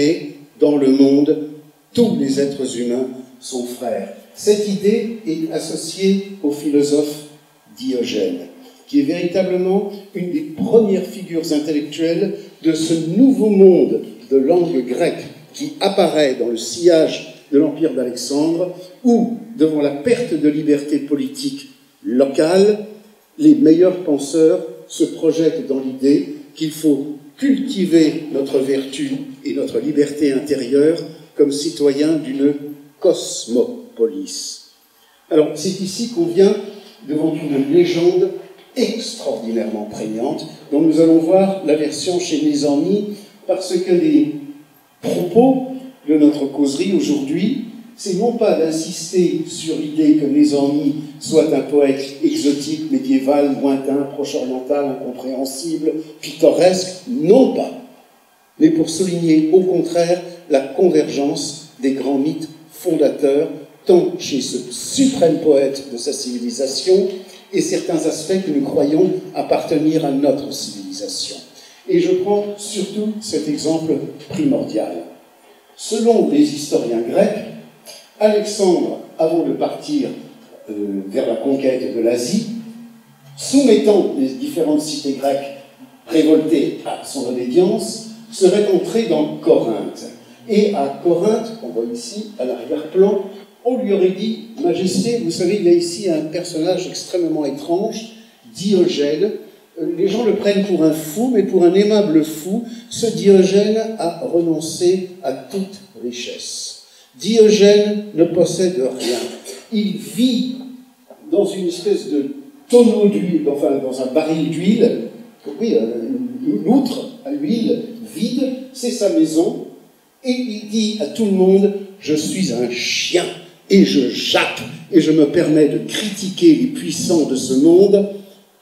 dans le monde, tous les êtres humains sont frères. Cette idée est associée au philosophe Diogène, qui est véritablement une des premières figures intellectuelles de ce nouveau monde de langue grecque qui apparaît dans le sillage de l'empire d'Alexandre, où, devant la perte de liberté politique locale, les meilleurs penseurs se projettent dans l'idée qu'il faut cultiver notre vertu et notre liberté intérieure comme citoyens d'une cosmopolis. Alors, c'est ici qu'on vient devant une légende extraordinairement prégnante, dont nous allons voir la version chez Nézami, parce que les propos de notre causerie aujourd'hui, c'est non pas d'insister sur l'idée que Nézami soit un poète exotique, médiéval, lointain, proche-oriental, incompréhensible, pittoresque, non pas, mais pour souligner au contraire la convergence des grands mythes fondateurs, tant chez ce suprême poète de sa civilisation et certains aspects que nous croyons appartenir à notre civilisation. Et je prends surtout cet exemple primordial. Selon les historiens grecs, Alexandre, avant de partir vers la conquête de l'Asie, soumettant les différentes cités grecques révoltées à son obédience, serait entré dans Corinthe. Et à Corinthe, on voit ici, à l'arrière-plan, on lui aurait dit « Majesté, vous savez, il y a ici un personnage extrêmement étrange, Diogène. Les gens le prennent pour un fou, mais pour un aimable fou, ce Diogène a renoncé à toute richesse. Diogène ne possède rien. Il vit dans une espèce de tonneau d'huile, enfin dans un baril d'huile, oui, une outre à huile vide, c'est sa maison, et il dit à tout le monde « Je suis un chien, et je jappe, et je me permets de critiquer les puissants de ce monde,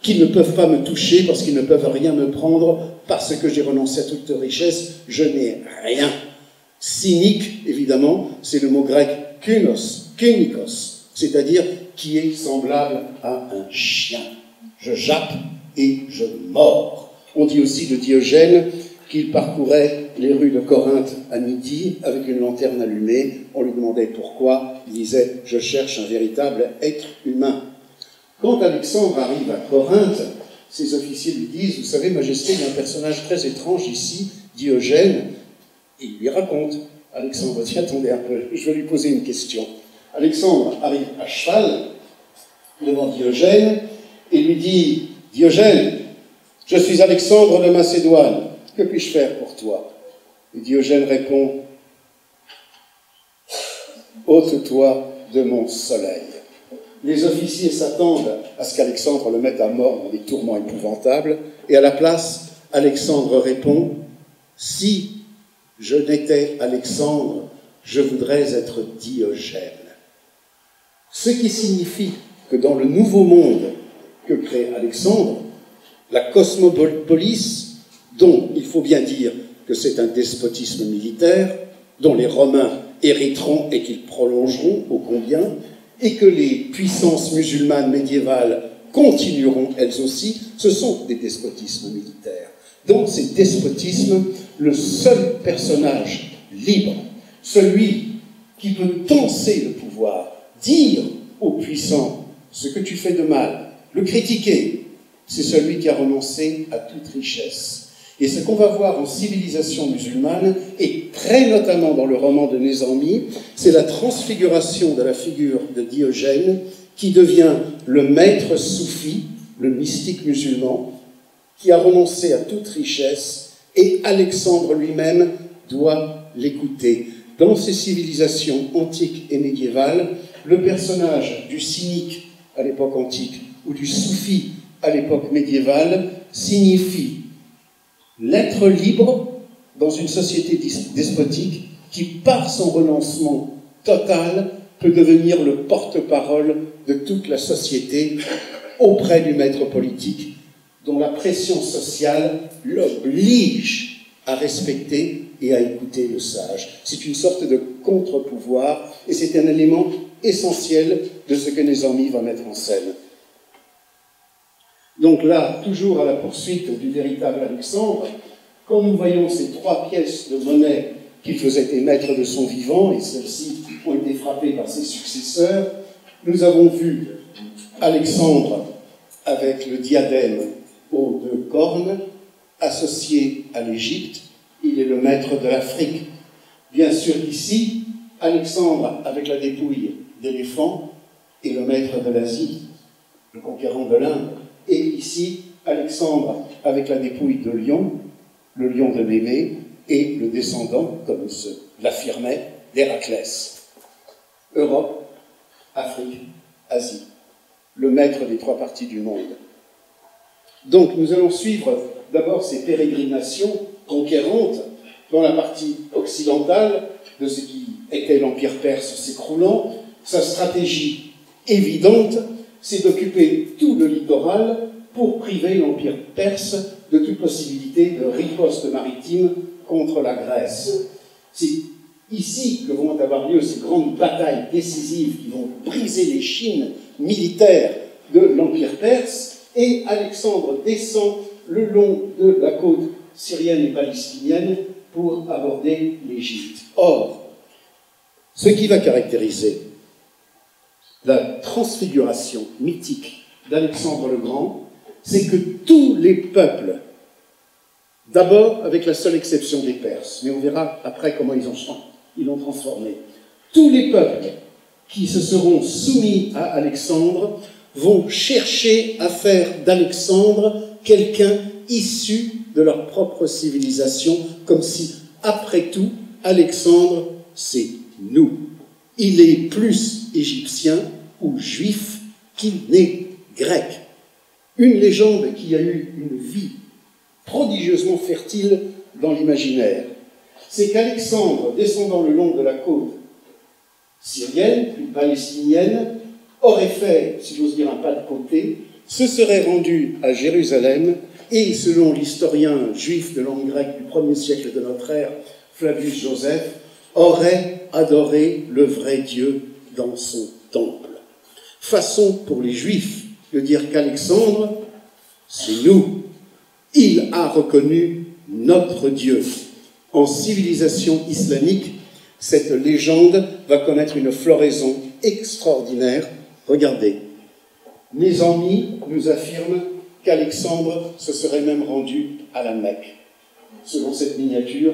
qui ne peuvent pas me toucher parce qu'ils ne peuvent rien me prendre, parce que j'ai renoncé à toute richesse, je n'ai rien. » Cynique, évidemment, c'est le mot grec kynos, kynikos, c'est-à-dire qui est semblable à un chien. Je jappe et je mords. On dit aussi de Diogène qu'il parcourait les rues de Corinthe à midi avec une lanterne allumée. On lui demandait pourquoi. Il disait « Je cherche un véritable être humain ». Quand Alexandre arrive à Corinthe, ses officiers lui disent « Vous savez, Majesté, il y a un personnage très étrange ici, Diogène. » Et il lui raconte. Alexandre dit « Attendez un peu, je vais lui poser une question. » Alexandre arrive à cheval devant Diogène et lui dit « Diogène, je suis Alexandre de Macédoine. Que puis-je faire pour toi ?» Et Diogène répond « Ôte-toi de mon soleil. » Les officiers s'attendent à ce qu'Alexandre le mette à mort dans des tourments épouvantables, et à la place, Alexandre répond « Si je n'étais Alexandre, je voudrais être Diogène. » Ce qui signifie que dans le nouveau monde que crée Alexandre, la cosmopolis, dont il faut bien dire que c'est un despotisme militaire, dont les Romains hériteront et qu'ils prolongeront ô combien, et que les puissances musulmanes médiévales continueront elles aussi, ce sont des despotismes militaires. Dans ces despotismes, le seul personnage libre, celui qui peut tenser le pouvoir, dire aux puissants ce que tu fais de mal, le critiquer, c'est celui qui a renoncé à toute richesse. Et ce qu'on va voir en civilisation musulmane, et très notamment dans le roman de Nézami, c'est la transfiguration de la figure de Diogène, qui devient le maître soufi, le mystique musulman, qui a renoncé à toute richesse, et Alexandre lui-même doit l'écouter. Dans ces civilisations antiques et médiévales, le personnage du cynique à l'époque antique ou du soufi à l'époque médiévale signifie l'être libre dans une société despotique qui, par son renoncement total, peut devenir le porte-parole de toute la société auprès du maître politique, dont la pression sociale l'oblige à respecter et à écouter le sage. C'est une sorte de contre-pouvoir, et c'est un élément essentiel de ce que Nézami va mettre en scène. Donc là, toujours à la poursuite du véritable Alexandre, quand nous voyons ces 3 pièces de monnaie qu'il faisait émettre de son vivant, et celles-ci ont été frappées par ses successeurs, nous avons vu Alexandre avec le diadème aux 2 cornes, associé à l'Égypte, il est le maître de l'Afrique. Bien sûr qu'ici, Alexandre avec la dépouille d'éléphant est le maître de l'Asie, le conquérant de l'Inde. Et ici, Alexandre avec la dépouille de lion, le lion de Némée, et le descendant, comme l'affirmait, d'Héraclès. Europe, Afrique, Asie, le maître des 3 parties du monde. Donc nous allons suivre d'abord ces pérégrinations conquérantes dans la partie occidentale de ce qui était l'Empire perse s'écroulant. Sa stratégie évidente, c'est d'occuper tout le littoral pour priver l'Empire perse de toute possibilité de riposte maritime contre la Grèce. C'est ici que vont avoir lieu ces grandes batailles décisives qui vont briser les chines militaires de l'Empire perse, et Alexandre descend le long de la côte syrienne et palestinienne pour aborder l'Égypte. Or, ce qui va caractériser la transfiguration mythique d'Alexandre le Grand, c'est que tous les peuples, d'abord avec la seule exception des Perses, mais on verra après comment ils l'ont transformé, tous les peuples qui se seront soumis à Alexandre vont chercher à faire d'Alexandre quelqu'un issu de leur propre civilisation, comme si, après tout, Alexandre, c'est nous. Il est plus égyptien ou juif qu'il n'est grec. Une légende qui a eu une vie prodigieusement fertile dans l'imaginaire, c'est qu'Alexandre, descendant le long de la côte syrienne, puis palestinienne, aurait fait, si j'ose dire, un pas de côté, se serait rendu à Jérusalem et, selon l'historien juif de langue grecque du 1er siècle de notre ère, Flavius Joseph, aurait adoré le vrai Dieu dans son temple. Façon pour les Juifs de dire qu'Alexandre, c'est nous. Il a reconnu notre Dieu. En civilisation islamique, cette légende va connaître une floraison extraordinaire. Regardez, Nézami nous affirme qu'Alexandre se serait même rendu à la Mecque, selon cette miniature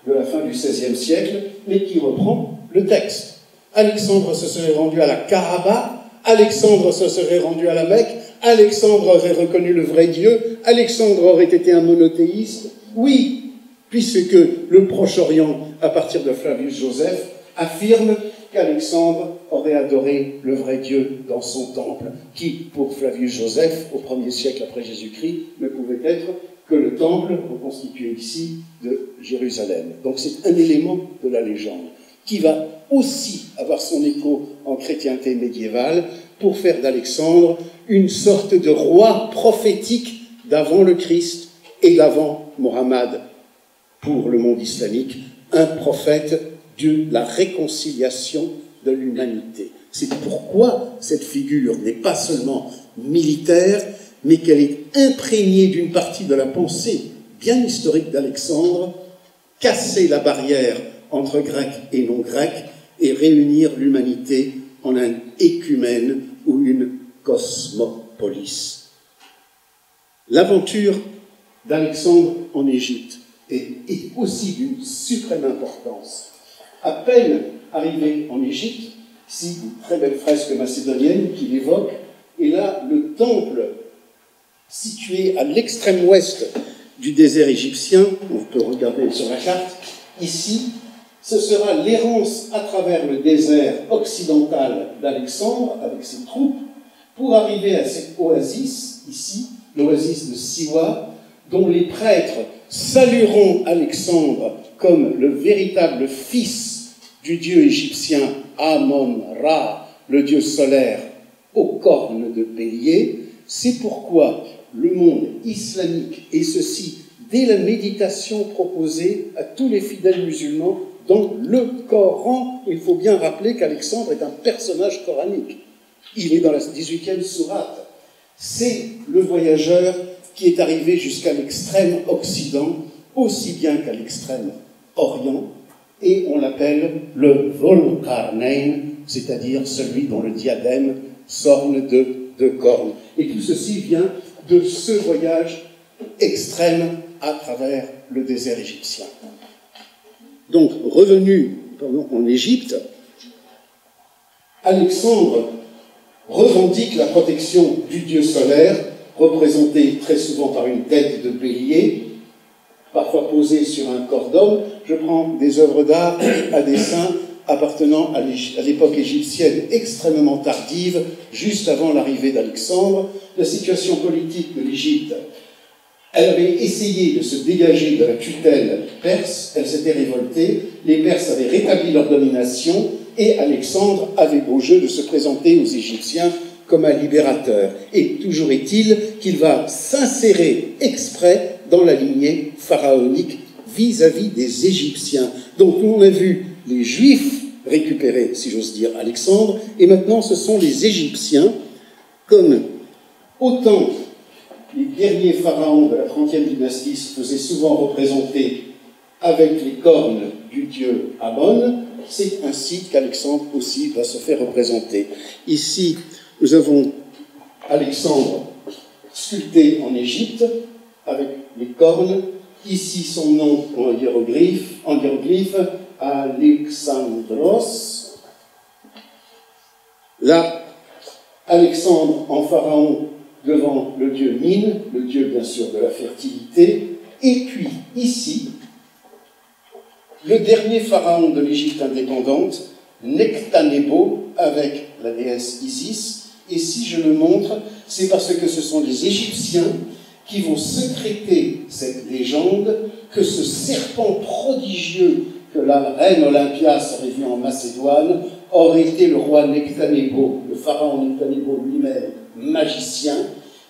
de la fin du XVIe siècle, mais qui reprend le texte. Alexandre se serait rendu à la Kaaba, Alexandre se serait rendu à la Mecque, Alexandre aurait reconnu le vrai Dieu, Alexandre aurait été un monothéiste. Oui, puisque le Proche-Orient, à partir de Flavius Joseph, affirme qu'Alexandre aurait adoré le vrai Dieu dans son temple, qui, pour Flavius Joseph, au 1er siècle après Jésus-Christ, ne pouvait être que le temple reconstitué ici de Jérusalem. Donc c'est un élément de la légende qui va aussi avoir son écho en chrétienté médiévale pour faire d'Alexandre une sorte de roi prophétique d'avant le Christ et d'avant Mohammed pour le monde islamique, un prophète de la réconciliation de l'humanité. C'est pourquoi cette figure n'est pas seulement militaire, mais qu'elle est imprégnée d'une partie de la pensée bien historique d'Alexandre, casser la barrière entre Grecs et non-Grecs et réunir l'humanité en un écumène ou une cosmopolis. L'aventure d'Alexandre en Égypte est aussi d'une suprême importance. À peine arrivé en Égypte, ici une très belle fresque macédonienne qui l'évoque, et là le temple situé à l'extrême ouest du désert égyptien, on peut regarder sur la carte, ici, ce sera l'errance à travers le désert occidental d'Alexandre avec ses troupes pour arriver à cette oasis, ici, l'oasis de Siwa, dont les prêtres salueront Alexandre comme le véritable fils du dieu égyptien Amon-Ra, le dieu solaire aux cornes de bélier. C'est pourquoi le monde islamique, et ceci dès la méditation proposée à tous les fidèles musulmans dans le Coran. Il faut bien rappeler qu'Alexandre est un personnage coranique. Il est dans la 18e sourate. C'est le voyageur qui est arrivé jusqu'à l'extrême Occident, aussi bien qu'à l'extrême Orient, et on l'appelle le Dhul Qarnayn, c'est-à-dire celui dont le diadème s'orne de deux cornes. Et tout ceci vient de ce voyage extrême à travers le désert égyptien. Donc, revenu en Égypte, Alexandre revendique la protection du dieu solaire, représenté très souvent par une tête de bélier, parfois posée sur un corps d'homme. Je prends des œuvres d'art à dessin appartenant à l'époque égyptienne extrêmement tardive, juste avant l'arrivée d'Alexandre. La situation politique de l'Égypte, elle avait essayé de se dégager de la tutelle perse, elle s'était révoltée, les Perses avaient rétabli leur domination, et Alexandre avait beau jeu de se présenter aux Égyptiens comme un libérateur. Et toujours est-il qu'il va s'insérer exprès dans la lignée pharaonique vis-à-vis des Égyptiens. Donc on a vu les Juifs récupérer, si j'ose dire, Alexandre, et maintenant ce sont les Égyptiens, comme autant les derniers pharaons de la 30e dynastie se faisaient souvent représenter avec les cornes du dieu Amon, c'est ainsi qu'Alexandre aussi va se faire représenter. Ici, nous avons Alexandre sculpté en Égypte avec les cornes. Ici, son nom en hiéroglyphe Alexandros. Là, Alexandre en pharaon devant le dieu Mine, le dieu bien sûr de la fertilité. Et puis, ici, le dernier pharaon de l'Égypte indépendante, Nectanebo, avec la déesse Isis. Et si je le montre, c'est parce que ce sont les Égyptiens qui vont sécréter cette légende que ce serpent prodigieux que la reine Olympias aurait vu en Macédoine aurait été le roi Nectanebo, le pharaon Nectanebo lui-même, magicien,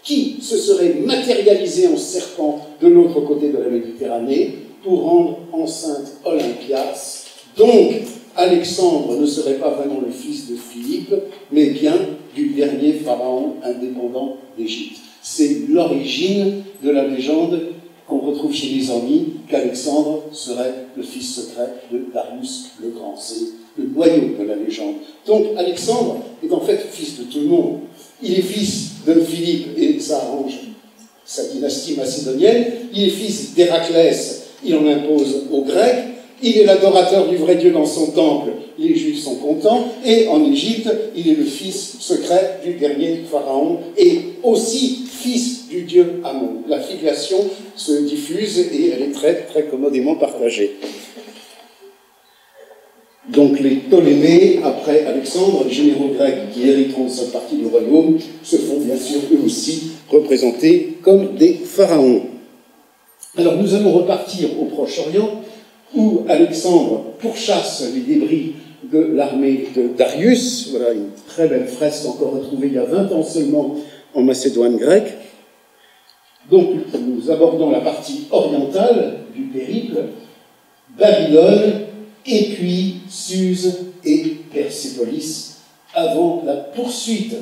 qui se serait matérialisé en serpent de l'autre côté de la Méditerranée pour rendre enceinte Olympias. Donc, Alexandre ne serait pas vraiment le fils de Philippe, mais bien du dernier pharaon indépendant d'Égypte. C'est l'origine de la légende qu'on retrouve chez les Amis, qu'Alexandre serait le fils secret de Darius le Grand. C'est le noyau de la légende. Donc, Alexandre est en fait fils de tout le monde. Il est fils de Philippe, et ça arrange sa dynastie macédonienne. Il est fils d'Héraclès, il en impose aux Grecs. Il est l'adorateur du vrai Dieu dans son temple, les Juifs sont contents. Et en Égypte, il est le fils secret du dernier pharaon et aussi fils du dieu Amon. La filiation se diffuse et elle est très, très commodément partagée. Donc les Ptolémées, après Alexandre, les généraux grecs qui hériteront de cette partie du royaume, se font bien sûr eux aussi représenter comme des pharaons. Alors nous allons repartir au Proche-Orient, où Alexandre pourchasse les débris de l'armée de Darius. Voilà une très belle fresque encore retrouvée il y a 20 ans seulement en Macédoine grecque. Donc nous abordons la partie orientale du périple. Babylone, et puis Suse et Persépolis, avant la poursuite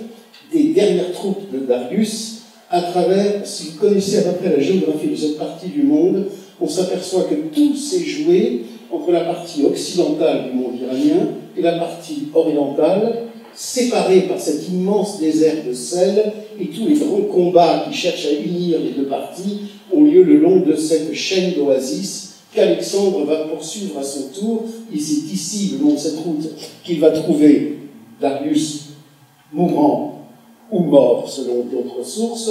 des dernières troupes de Darius à travers, si vous connaissez à peu près la géographie de cette partie du monde, on s'aperçoit que tout s'est joué entre la partie occidentale du monde iranien et la partie orientale, séparée par cet immense désert de sel, et tous les grands combats qui cherchent à unir les deux parties ont lieu le long de cette chaîne d'oasis qu'Alexandre va poursuivre à son tour. C'est ici, le long de cette route, qu'il va trouver Darius mourant ou mort, selon d'autres sources,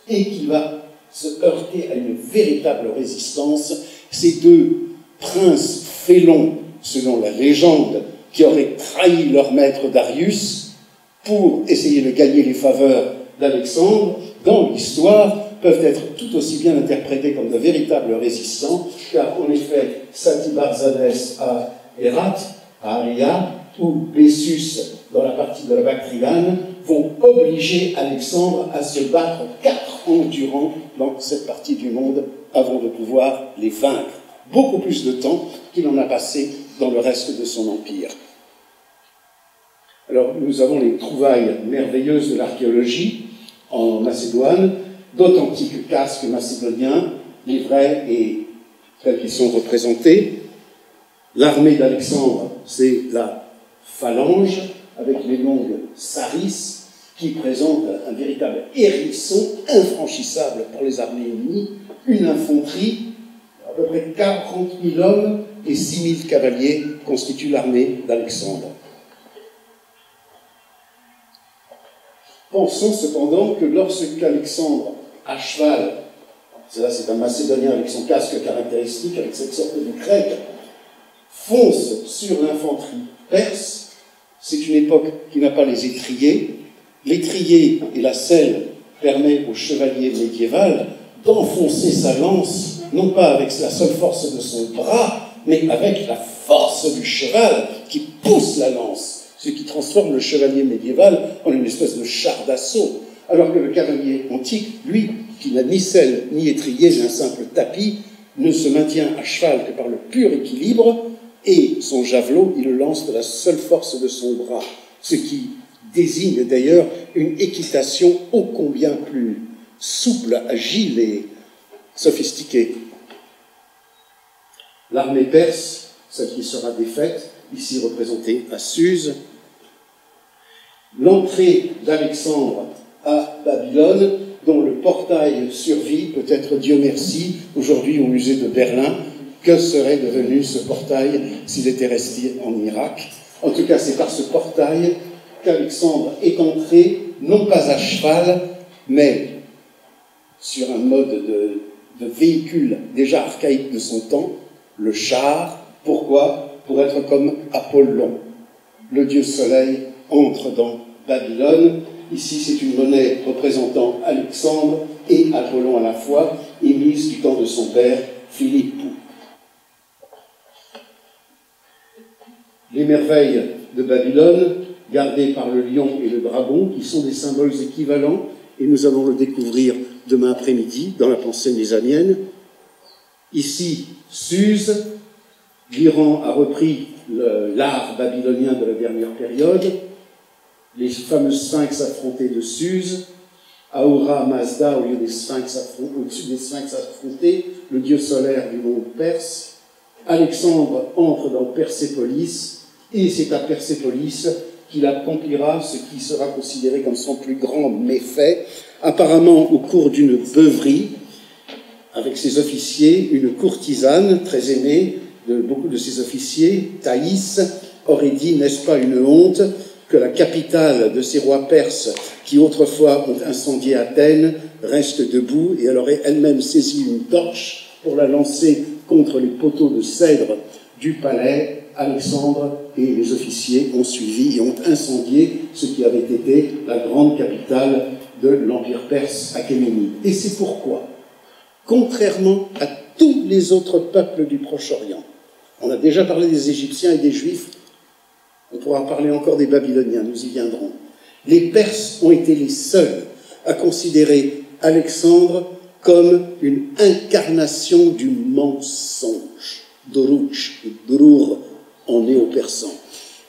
et qu'il va se heurter à une véritable résistance. Ces deux princes félons, selon la légende, qui auraient trahi leur maître Darius pour essayer de gagner les faveurs d'Alexandre, dans l'histoire, peuvent être tout aussi bien interprétés comme de véritables résistants, car en effet, Satybarzadès à Hérat, à Aria, ou Bessus dans la partie de la Bactriane, vont obliger Alexandre à se battre 4 ans durant dans cette partie du monde avant de pouvoir les vaincre. Beaucoup plus de temps qu'il en a passé dans le reste de son empire. Alors, nous avons les trouvailles merveilleuses de l'archéologie en Macédoine, d'authentiques casques macédoniens, les vrais et tels qu'ils sont représentés. L'armée d'Alexandre, c'est la phalange, avec les longues saris, qui présentent un véritable hérisson infranchissable pour les armées ennemies, une infanterie, à peu près 40 000 hommes et 6 000 cavaliers constituent l'armée d'Alexandre. Pensons cependant que lorsqu'Alexandre, à cheval, c'est un Macédonien avec son casque caractéristique, avec cette sorte de crête, fonce sur l'infanterie perse, c'est une époque qui n'a pas les étriers. L'étrier et la selle permet au chevalier médiéval d'enfoncer sa lance, non pas avec la seule force de son bras, mais avec la force du cheval qui pousse la lance, ce qui transforme le chevalier médiéval en une espèce de char d'assaut, alors que le cavalier antique, lui, qui n'a ni selle ni étrier, mais un simple tapis, ne se maintient à cheval que par le pur équilibre, et son javelot, il le lance de la seule force de son bras, ce qui désigne d'ailleurs une équitation ô combien plus souple, agile et sophistiquée. L'armée perse, celle qui sera défaite, ici représentée à Suse, l'entrée d'Alexandre à Babylone, dont le portail survit, peut-être Dieu merci, aujourd'hui au musée de Berlin. Que serait devenu ce portail s'il était resté en Irak? En tout cas, c'est par ce portail qu'Alexandre est entré, non pas à cheval, mais sur un mode de véhicule déjà archaïque de son temps, le char. Pourquoi? Pour être comme Apollon. Le dieu soleil entre dans Babylone. Ici, c'est une monnaie représentant Alexandre et Apollon à la fois, émise du temps de son père, Philippe. Les merveilles de Babylone, gardées par le lion et le dragon, qui sont des symboles équivalents, et nous allons le découvrir demain après-midi dans la pensée nizamienne. Ici, Suse, l'Iran a repris l'art babylonien de la dernière période, les fameux sphinx affrontés de Suse, Ahura Mazda au lieu des sphinx au-dessus des sphinx affrontés, le dieu solaire du monde perse. Alexandre entre dans Persépolis, et c'est à Persépolis qu'il accomplira ce qui sera considéré comme son plus grand méfait. Apparemment, au cours d'une beuverie, avec ses officiers, une courtisane très aimée de beaucoup de ses officiers, Thaïs, aurait dit, n'est-ce pas une honte, que la capitale de ces rois perses qui autrefois ont incendié Athènes reste debout, et elle aurait elle-même saisi une torche pour la lancer contre les poteaux de cèdre du palais. Alexandre et les officiers ont suivi et ont incendié ce qui avait été la grande capitale de l'Empire perse achéménide. Et c'est pourquoi, contrairement à tous les autres peuples du Proche-Orient, on a déjà parlé des Égyptiens et des Juifs, on pourra parler encore des Babyloniens, nous y viendrons. Les Perses ont été les seuls à considérer Alexandre comme une incarnation du mensonge, Dorouch, Drour en néo-persan.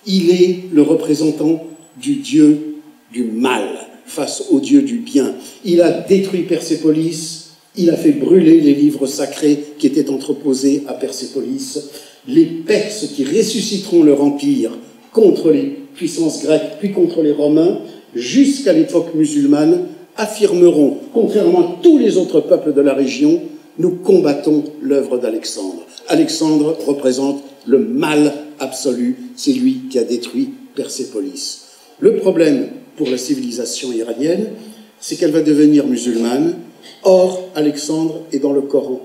Il est le représentant du dieu du mal face au dieu du bien. Il a détruit Persépolis, il a fait brûler les livres sacrés qui étaient entreposés à Persépolis. Les Perses qui ressusciteront leur empire contre les puissances grecques, puis contre les Romains, jusqu'à l'époque musulmane, affirmeront, contrairement à tous les autres peuples de la région, nous combattons l'œuvre d'Alexandre. Alexandre représente le mal absolu, c'est lui qui a détruit Persépolis. Le problème pour la civilisation iranienne, c'est qu'elle va devenir musulmane. Or, Alexandre est dans le Coran.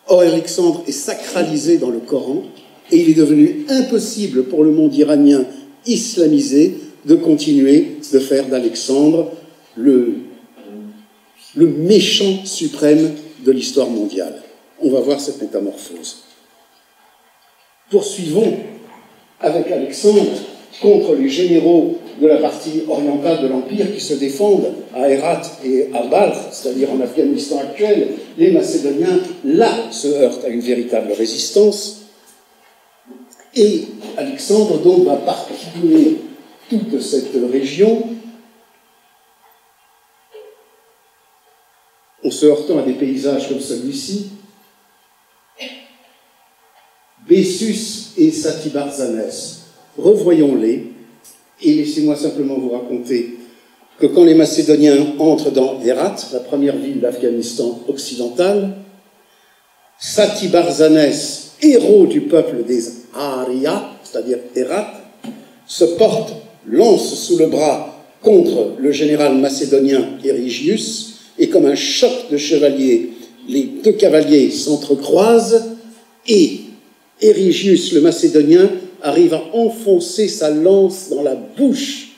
Or, Alexandre est sacralisé dans le Coran et il est devenu impossible pour le monde iranien islamisé de continuer de faire d'Alexandre le méchant suprême de l'histoire mondiale. On va voir cette métamorphose. Poursuivons avec Alexandre contre les généraux de la partie orientale de l'Empire qui se défendent à Hérat et à Balkh, c'est-à-dire en Afghanistan actuel. Les Macédoniens, là, se heurtent à une véritable résistance. Et Alexandre, donc, va parcourir toute cette région en se heurtant à des paysages comme celui-ci. Bessus et Satibarzanès, revoyons-les, et laissez-moi simplement vous raconter que quand les Macédoniens entrent dans Hérat, la première ville d'Afghanistan occidental, Satibarzanès, héros du peuple des Arias, c'est-à-dire Hérat, se porte, lance sous le bras contre le général macédonien Erigius, et comme un choc de chevaliers, les deux cavaliers s'entrecroisent, et Erigius, le Macédonien, arrive à enfoncer sa lance dans la bouche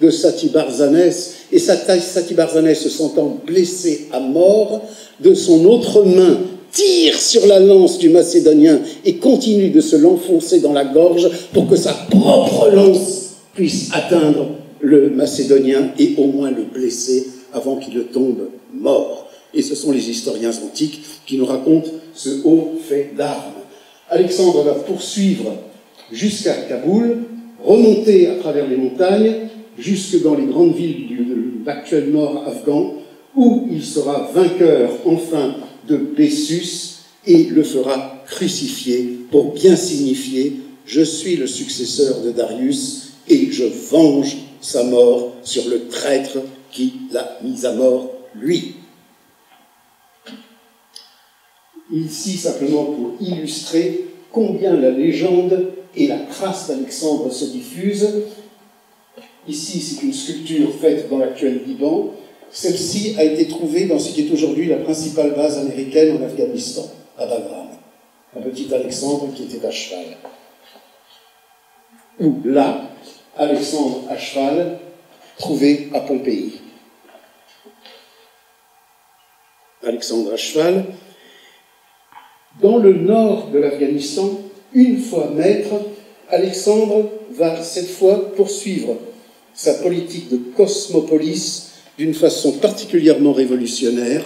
de Satibarzanès, et Satibarzanès, se sentant blessé à mort, de son autre main, tire sur la lance du Macédonien et continue de se l'enfoncer dans la gorge pour que sa propre lance puisse atteindre le Macédonien et au moins le blesser avant qu'il ne tombe mort. Et ce sont les historiens antiques qui nous racontent ce haut fait d'armes. Alexandre va poursuivre jusqu'à Kaboul, remonter à travers les montagnes, jusque dans les grandes villes de l'actuel nord afghan, où il sera vainqueur enfin de Bessus et le fera crucifier pour bien signifier « Je suis le successeur de Darius et je venge sa mort sur le traître qui l'a mis à mort, lui ». Ici, simplement pour illustrer combien la légende et la trace d'Alexandre se diffusent. Ici, c'est une sculpture faite dans l'actuel Liban. Celle-ci a été trouvée dans ce qui est aujourd'hui la principale base américaine en Afghanistan, à Bagram. Un petit Alexandre qui était à cheval. Ou là, Alexandre à cheval, trouvé à Pompéi. Alexandre à cheval. Dans le nord de l'Afghanistan, une fois maître, Alexandre va cette fois poursuivre sa politique de cosmopolis d'une façon particulièrement révolutionnaire.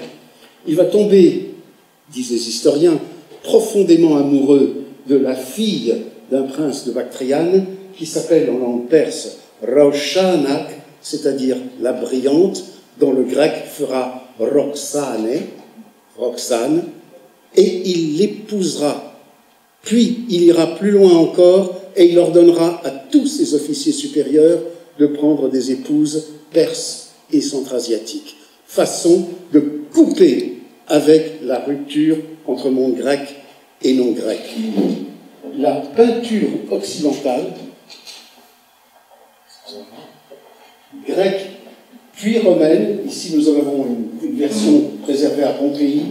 Il va tomber, disent les historiens, profondément amoureux de la fille d'un prince de Bactriane qui s'appelle en langue perse Raushanak, c'est-à-dire la brillante, dont le grec fera Roxane, et il l'épousera. Puis il ira plus loin encore et il ordonnera à tous ses officiers supérieurs de prendre des épouses perses et centra-asiatiques, façon de couper avec la rupture entre monde grec et non grec. La peinture occidentale, grecque puis romaine, ici nous en avons une version préservée à Pompéi,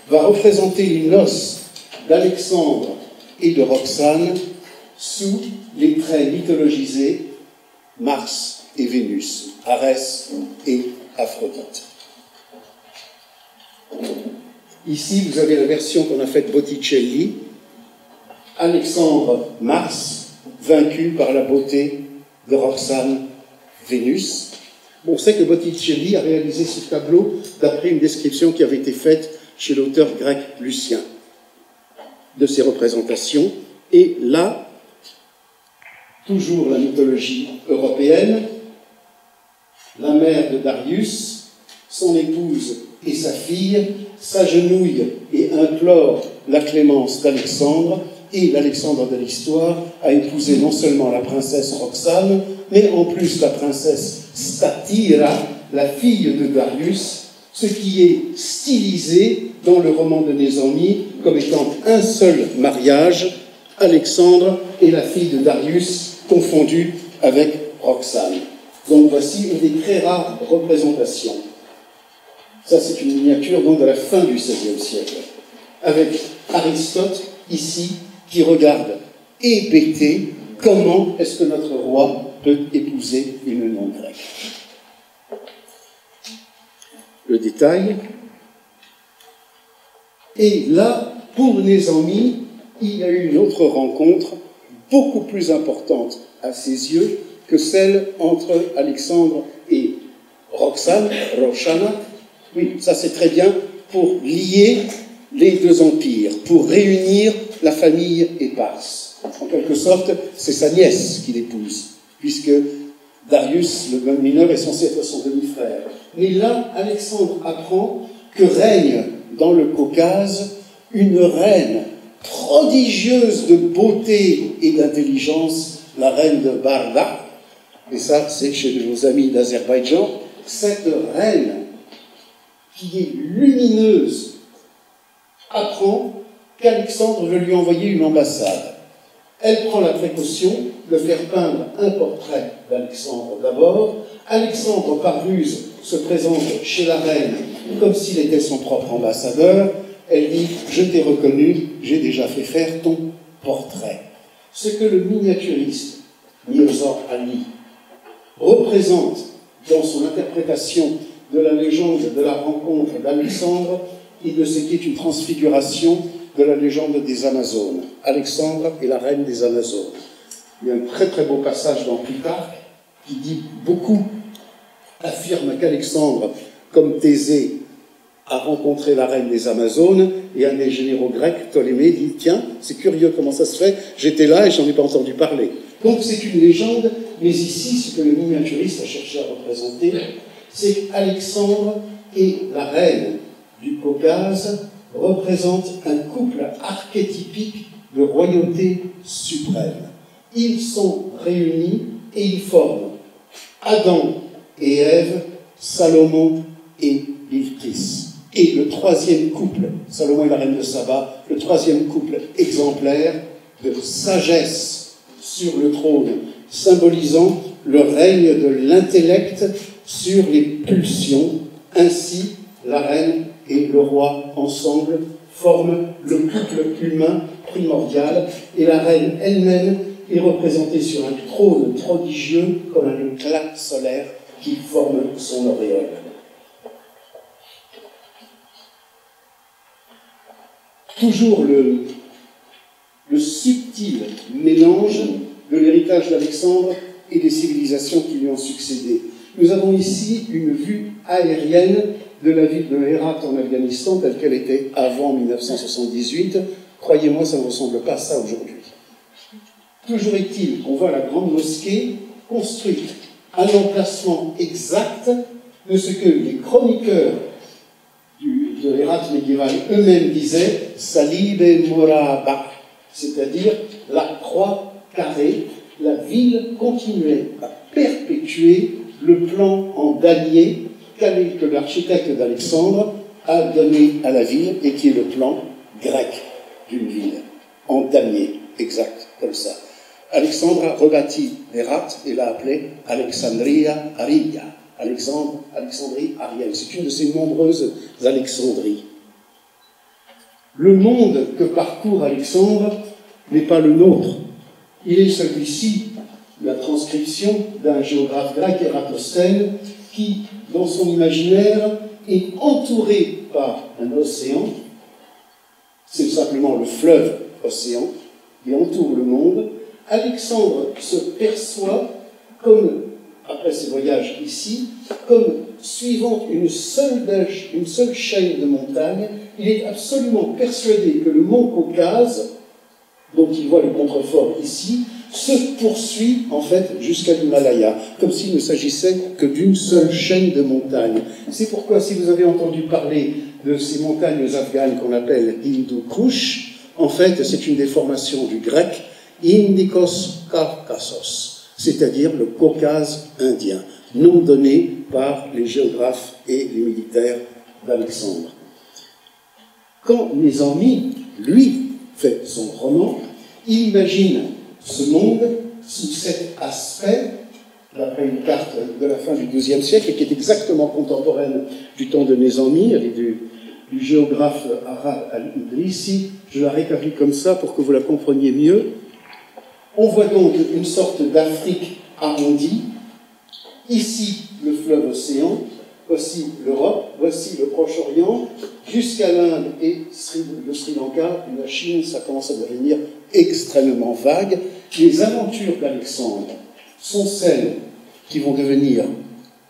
va représenter une noce d'Alexandre et de Roxane sous les traits mythologisés Mars et Vénus, Arès et Aphrodite. Ici, vous avez la version qu'on a faite Botticelli, Alexandre Mars, vaincu par la beauté de Roxane Vénus. Bon, on sait que Botticelli a réalisé ce tableau d'après une description qui avait été faite chez l'auteur grec Lucien de ces représentations. Et là, Toujours la mythologie européenne, la mère de Darius, son épouse et sa fille s'agenouillent et implorent la clémence d'Alexandre, et l'Alexandre de l'histoire a épousé non seulement la princesse Roxane, mais en plus la princesse Statira, la fille de Darius, ce qui est stylisé dans le roman de Nézami comme étant un seul mariage, Alexandre et la fille de Darius confondus avec Roxane. Donc voici une des très rares représentations. Ça, c'est une miniature donc de la fin du XVIe siècle, avec Aristote ici qui regarde hébété comment est-ce que notre roi peut épouser une non-grecque. Le détail. Et là, pour Nézami, il y a eu une autre rencontre beaucoup plus importante à ses yeux que celle entre Alexandre et Roxane, Roxana. Oui, ça c'est très bien pour lier les deux empires, pour réunir la famille éparse. En quelque sorte, c'est sa nièce qu'il épouse, puisque Darius, le mineur, est censé être son demi-frère. Mais là, Alexandre apprend que règne dans le Caucase une reine prodigieuse de beauté et d'intelligence, la reine de Barda. Et ça, c'est chez nos amis d'Azerbaïdjan. Cette reine, qui est lumineuse, apprend qu'Alexandre veut lui envoyer une ambassade. Elle prend la précaution de faire peindre un portrait d'Alexandre d'abord. Alexandre, par ruse, se présente chez la reine comme s'il était son propre ambassadeur. Elle dit « Je t'ai reconnu, j'ai déjà fait faire ton portrait ». Ce que le miniaturiste Mirza Ali représente dans son interprétation de la légende de la rencontre d'Alexandre et de ce qui est une transfiguration de la légende des Amazones. Alexandre est la reine des Amazones. Il y a un très très beau passage dans Plutarque qui dit beaucoup, affirme qu'Alexandre, comme Thésée, a rencontré la reine des Amazones, et un des généraux grecs, Ptolémée, dit « Tiens, c'est curieux comment ça se fait, j'étais là et j'en ai pas entendu parler ». Donc c'est une légende, mais ici, ce que le miniaturiste a cherché à représenter, c'est qu'Alexandre et la reine du Caucase représentent un couple archétypique de royauté suprême. Ils sont réunis et ils forment Adam et Ève, Salomon et Bilqis. Et le troisième couple, Salomon et la reine de Saba, le troisième couple exemplaire de sagesse sur le trône, symbolisant le règne de l'intellect sur les pulsions. Ainsi, la reine et le roi ensemble forment le couple humain primordial, et la reine elle-même est représentée sur un trône prodigieux comme un éclat solaire qui forme son auréole. Toujours le subtil mélange de l'héritage d'Alexandre et des civilisations qui lui ont succédé. Nous avons ici une vue aérienne de la ville de Hérat en Afghanistan telle qu'elle était avant 1978. Croyez-moi, ça ne ressemble pas à ça aujourd'hui. Toujours est-il qu'on voit la grande mosquée construite à l'emplacement exact de ce que les chroniqueurs de Hérat médiéval eux-mêmes disaient « Salib et Moraba », c'est-à-dire la croix carrée. La ville continuait à perpétuer le plan en damier que l'architecte d'Alexandre a donné à la ville et qui est le plan grec d'une ville, en damier, exact, comme ça. Alexandre a rebâti Hérat et l'a appelé Alexandria Aria, Alexandrie arienne. C'est une de ces nombreuses Alexandries. Le monde que parcourt Alexandre n'est pas le nôtre. Il est celui-ci, la transcription d'un géographe grec, Ératosthène, qui, dans son imaginaire, est entouré par un océan. C'est simplement le fleuve océan qui entoure le monde. Alexandre se perçoit comme, après ses voyages ici, comme suivant une seule chaîne de montagnes. Il est absolument persuadé que le mont Caucase, dont il voit le contrefort ici, se poursuit en fait jusqu'à l'Himalaya, comme s'il ne s'agissait que d'une seule chaîne de montagnes. C'est pourquoi, si vous avez entendu parler de ces montagnes afghanes qu'on appelle Hindu Kush, en fait c'est une déformation du grec Indikos Kaukasos, c'est-à-dire le Caucase indien, nom donné par les géographes et les militaires d'Alexandre. Quand Nézami, lui, fait son roman, il imagine ce monde sous cet aspect, d'après une carte de la fin du XIIe siècle, qui est exactement contemporaine du temps de Nézami, elle est du géographe arabe al-Idrissi. Je la rétablis comme ça pour que vous la compreniez mieux. On voit donc une sorte d'Afrique arrondie. Ici, le fleuve océan, voici l'Europe, voici le Proche-Orient, jusqu'à l'Inde et le Sri Lanka, et la Chine, ça commence à devenir extrêmement vague. Les aventures d'Alexandre sont celles qui vont devenir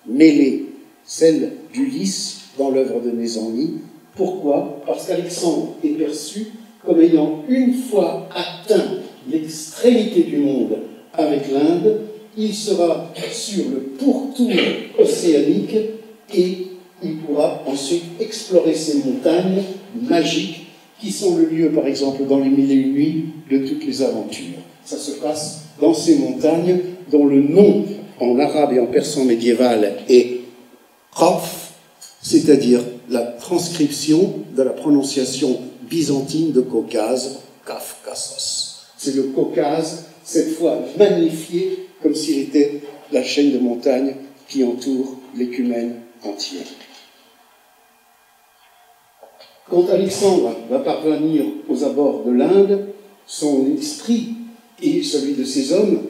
mêlées, celles d'Ulysse dans l'œuvre de Nézami. Pourquoi? Parce qu'Alexandre est perçu comme ayant une fois atteint l'extrémité du monde avec l'Inde, il sera sur le pourtour océanique et il pourra ensuite explorer ces montagnes magiques qui sont le lieu, par exemple, dans les Mille et une nuits, de toutes les aventures. Ça se passe dans ces montagnes dont le nom en arabe et en persan médiéval est Qaf, c'est-à-dire la transcription de la prononciation byzantine de Caucase, Kafkassos. C'est le Caucase, cette fois magnifié comme s'il était la chaîne de montagnes qui entoure l'écumène entier. Quand Alexandre va parvenir aux abords de l'Inde, son esprit et celui de ses hommes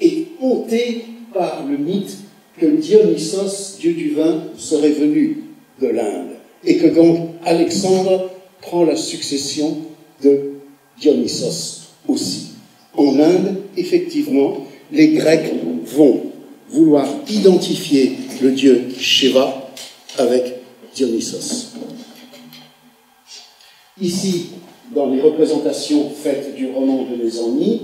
est hanté par le mythe que Dionysos, dieu du vin, serait venu de l'Inde, et que donc Alexandre prend la succession de Dionysos aussi. En Inde, effectivement, les Grecs vont vouloir identifier le dieu Shiva avec Dionysos. Ici, dans les représentations faites du roman de Nézami,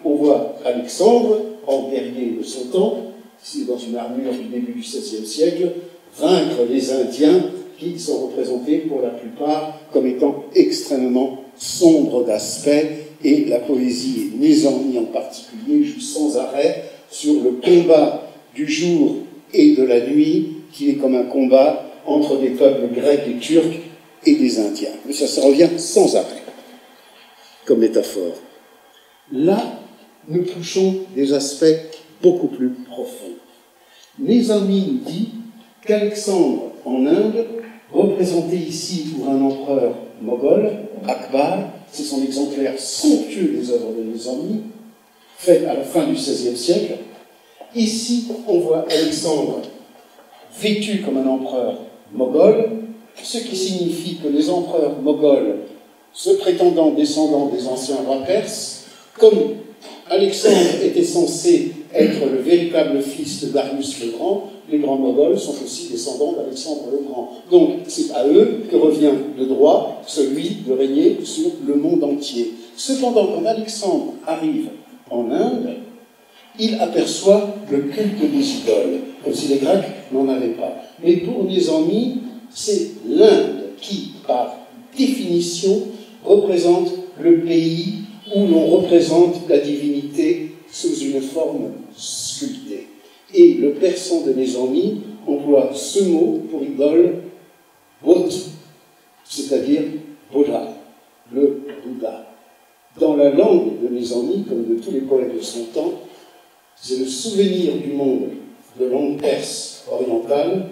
on voit Alexandre, en guerrier de son temps, ici dans une armure du début du XVIe siècle, vaincre les Indiens qui sont représentés pour la plupart comme étant extrêmement sombres d'aspect, et la poésie Nézami en particulier joue sans arrêt sur le combat du jour et de la nuit, qui est comme un combat entre des peuples grecs et turcs et des Indiens. Mais ça revient sans arrêt, comme métaphore. Là, nous touchons des aspects beaucoup plus profonds. Nézami nous dit qu'Alexandre, en Inde, représenté ici pour un empereur moghol, Akbar, c'est son exemplaire somptueux des œuvres de Nézami, fait à la fin du XVIe siècle. Ici, on voit Alexandre vêtu comme un empereur moghol, ce qui signifie que les empereurs moghols, se prétendant descendants des anciens rois perses, comme Alexandre était censé être le véritable fils de Darius le Grand, les grands Moghols sont aussi descendants d'Alexandre le Grand. Donc c'est à eux que revient le droit, celui de régner sur le monde entier. Cependant, quand Alexandre arrive en Inde, il aperçoit le culte des idoles, comme si les Grecs n'en avaient pas. Mais pour Nézami, c'est l'Inde qui, par définition, représente le pays où l'on représente la divinité sous une forme sculptée. Et le persan de Nézami emploie ce mot pour idole, Bouddha, c'est-à-dire Bouddha, le Bouddha. Dans la langue de Nézami, comme de tous les poètes de son temps, c'est le souvenir du monde de langue perse orientale,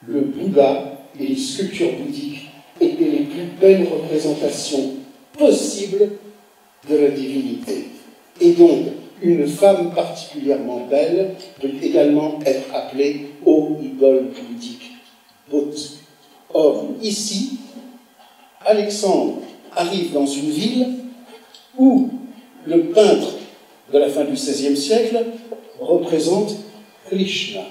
le Bouddha et les sculptures bouddhiques étaient les plus belles représentations possibles de la divinité. Et donc, une femme particulièrement belle peut également être appelée ô idole bouddhique, Bouddha. Or, ici, Alexandre arrive dans une ville où le peintre de la fin du XVIe siècle représente Krishna.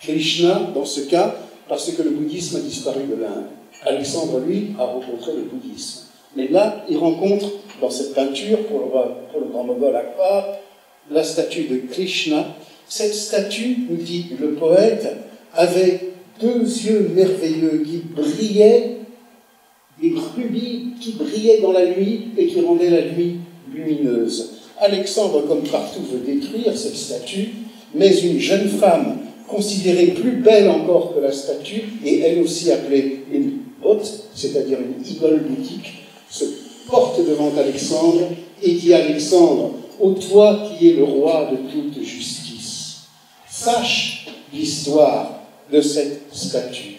Krishna, dans ce cas, parce que le bouddhisme a disparu de l'Inde. Alexandre, lui, a rencontré le bouddhisme. Mais là, il rencontre dans cette peinture, pour le grand Moghol Akbar, la statue de Krishna. Cette statue, nous dit le poète, avait deux yeux merveilleux qui brillaient, des rubis qui brillaient dans la nuit et qui rendaient la nuit lumineuse. Alexandre, comme partout, veut détruire cette statue, mais une jeune femme, considérée plus belle encore que la statue, et elle aussi appelée une hôte, c'est-à-dire une idole bouddhique, se porte devant Alexandre et dit: Alexandre, ô toi qui es le roi de toute justice, sache l'histoire de cette statue.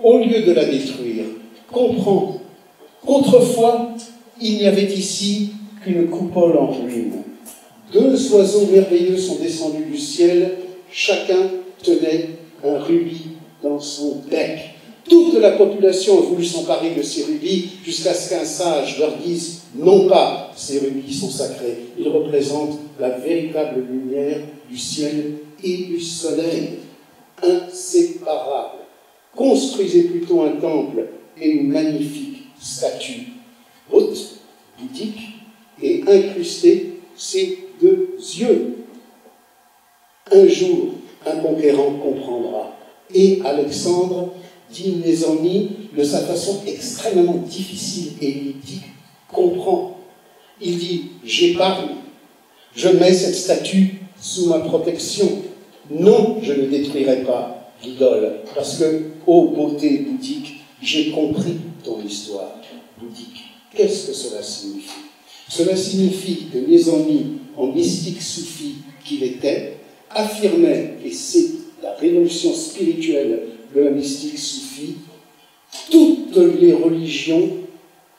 Au lieu de la détruire, comprends qu'autrefois, il n'y avait ici qu'une coupole en ruine. Deux oiseaux merveilleux sont descendus du ciel, chacun tenait un rubis dans son bec. Toute la population a voulu s'emparer de ces rubis jusqu'à ce qu'un sage leur dise: non pas, ces rubis sont sacrés, ils représentent la véritable lumière du ciel et du soleil, inséparables. Construisez plutôt un temple et une magnifique statue haute, bouddhique, et incrustez ces deux yeux. Un jour, un conquérant comprendra. Et Alexandre dit: mes amis, de sa façon extrêmement difficile et elliptique, comprend. Il dit: j'épargne, je mets cette statue sous ma protection. Non, je ne détruirai pas l'idole, parce que, ô beauté bouddhique, j'ai compris ton histoire bouddhique. Qu'est-ce que cela signifie? Cela signifie que Nizami, en mystique soufi qu'il était, affirmait, et c'est la révolution spirituelle de la mystique soufie, toutes les religions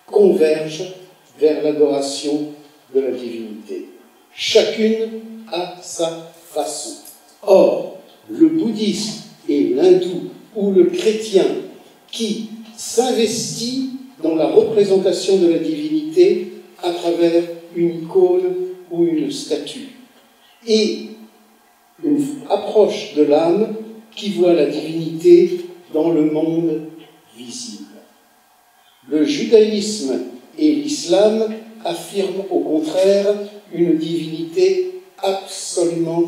convergent vers l'adoration de la divinité. Chacune a sa façon. Or, le bouddhisme et l'hindou ou le chrétien qui s'investit dans la représentation de la divinité à travers une icône ou une statue, et une approche de l'âme qui voit la divinité dans le monde visible. Le judaïsme et l'islam affirment au contraire une divinité absolument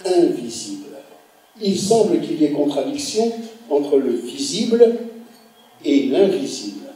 invisible. Il semble qu'il y ait contradiction entre le visible et l'invisible,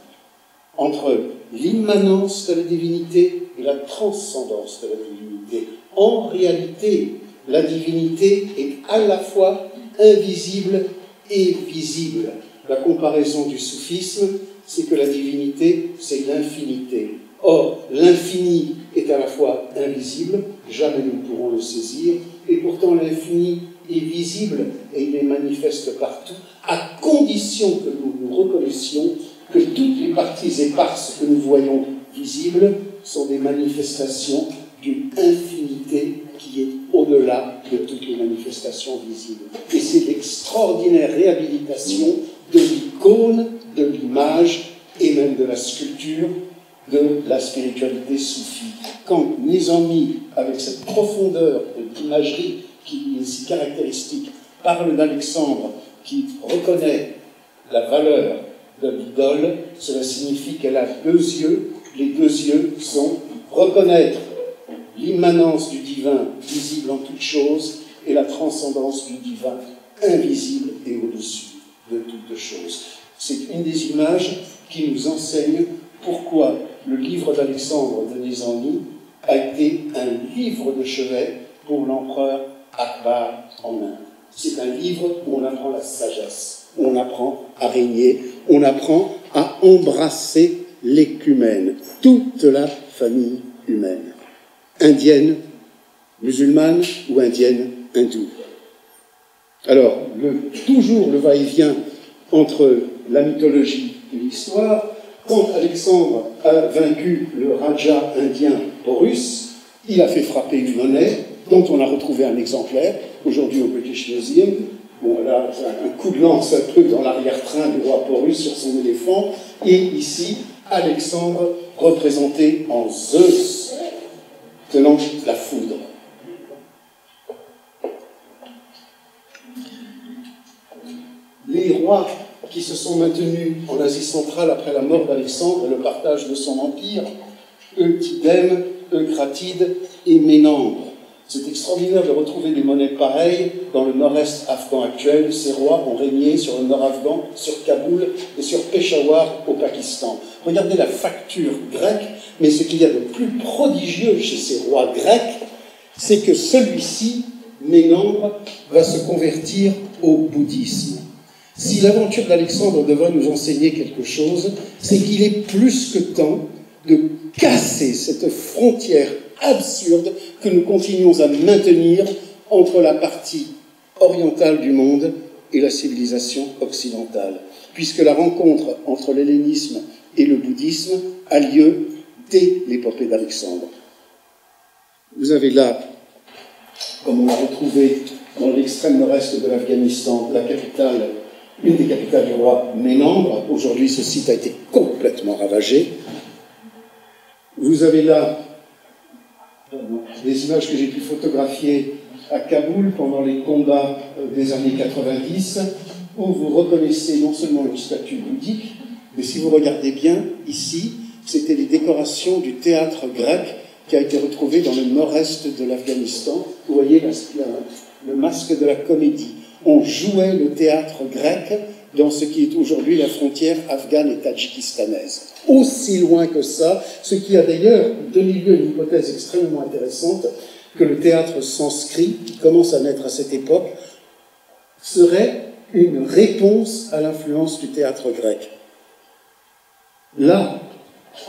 entre l'immanence de la divinité et la transcendance de la divinité. En réalité, la divinité est à la fois invisible et visible. La comparaison du soufisme, c'est que la divinité, c'est l'infinité. Or, l'infini est à la fois invisible, jamais nous ne pourrons le saisir, et pourtant l'infini est visible et il est manifeste partout, à condition que nous nous reconnaissions que toutes les parties éparses que nous voyons visibles sont des manifestations d'une infinité qui est au-delà de toutes les manifestations visibles. Et c'est l'extraordinaire réhabilitation de l'icône, de l'image et même de la sculpture de la spiritualité soufie. Quand Nizami, avec cette profondeur d'imagerie qui est si caractéristique, parle d'Alexandre qui reconnaît la valeur de l'idole, cela signifie qu'elle a deux yeux. Les deux yeux sont reconnaître l'immanence du divin visible en toutes choses et la transcendance du divin invisible et au-dessus de toutes choses. C'est une des images qui nous enseigne pourquoi le livre d'Alexandre de Nizami a été un livre de chevet pour l'empereur Akbar en Inde. C'est un livre où on apprend la sagesse, où on apprend à régner, on apprend à embrasser l'écumène, toute la famille humaine, indienne, musulmane ou indienne, hindoue. Alors, toujours le va-et-vient entre la mythologie et l'histoire. Quand Alexandre a vaincu le Raja indien russe, il a fait frapper une monnaie dont on a retrouvé un exemplaire aujourd'hui au British Museum. Bon, là, un coup de lance un peu dans l'arrière-train du roi Porus sur son éléphant. Et ici, Alexandre représenté en Zeus, tenant la foudre. Les rois qui se sont maintenus en Asie centrale après la mort d'Alexandre et le partage de son empire Eutydème, Eucratide et Ménandre. C'est extraordinaire de retrouver des monnaies pareilles dans le nord-est afghan actuel. Ces rois ont régné sur le nord afghan, sur Kaboul et sur Peshawar au Pakistan. Regardez la facture grecque, mais ce qu'il y a de plus prodigieux chez ces rois grecs, c'est que celui-ci, Ménandre, va se convertir au bouddhisme. Si l'aventure d'Alexandre devrait nous enseigner quelque chose, c'est qu'il est plus que temps de casser cette frontière absurde que nous continuons à maintenir entre la partie orientale du monde et la civilisation occidentale, puisque la rencontre entre l'hellénisme et le bouddhisme a lieu dès l'épopée d'Alexandre. Vous avez là, comme on l'a retrouvé dans l'extrême nord-est de l'Afghanistan, la capitale, une des capitales du roi Ménandre. Aujourd'hui, ce site a été complètement ravagé. Vous avez là des images que j'ai pu photographier à Kaboul pendant les combats des années 90, où vous reconnaissez non seulement une statue bouddhique, mais si vous regardez bien, ici, c'était les décorations du théâtre grec qui a été retrouvé dans le nord-est de l'Afghanistan. Vous voyez le masque de la comédie. On jouait le théâtre grec dans ce qui est aujourd'hui la frontière afghane et tadjikistanaise. Aussi loin que ça, ce qui a d'ailleurs donné lieu à une hypothèse extrêmement intéressante, que le théâtre sanskrit, qui commence à naître à cette époque, serait une réponse à l'influence du théâtre grec. Là,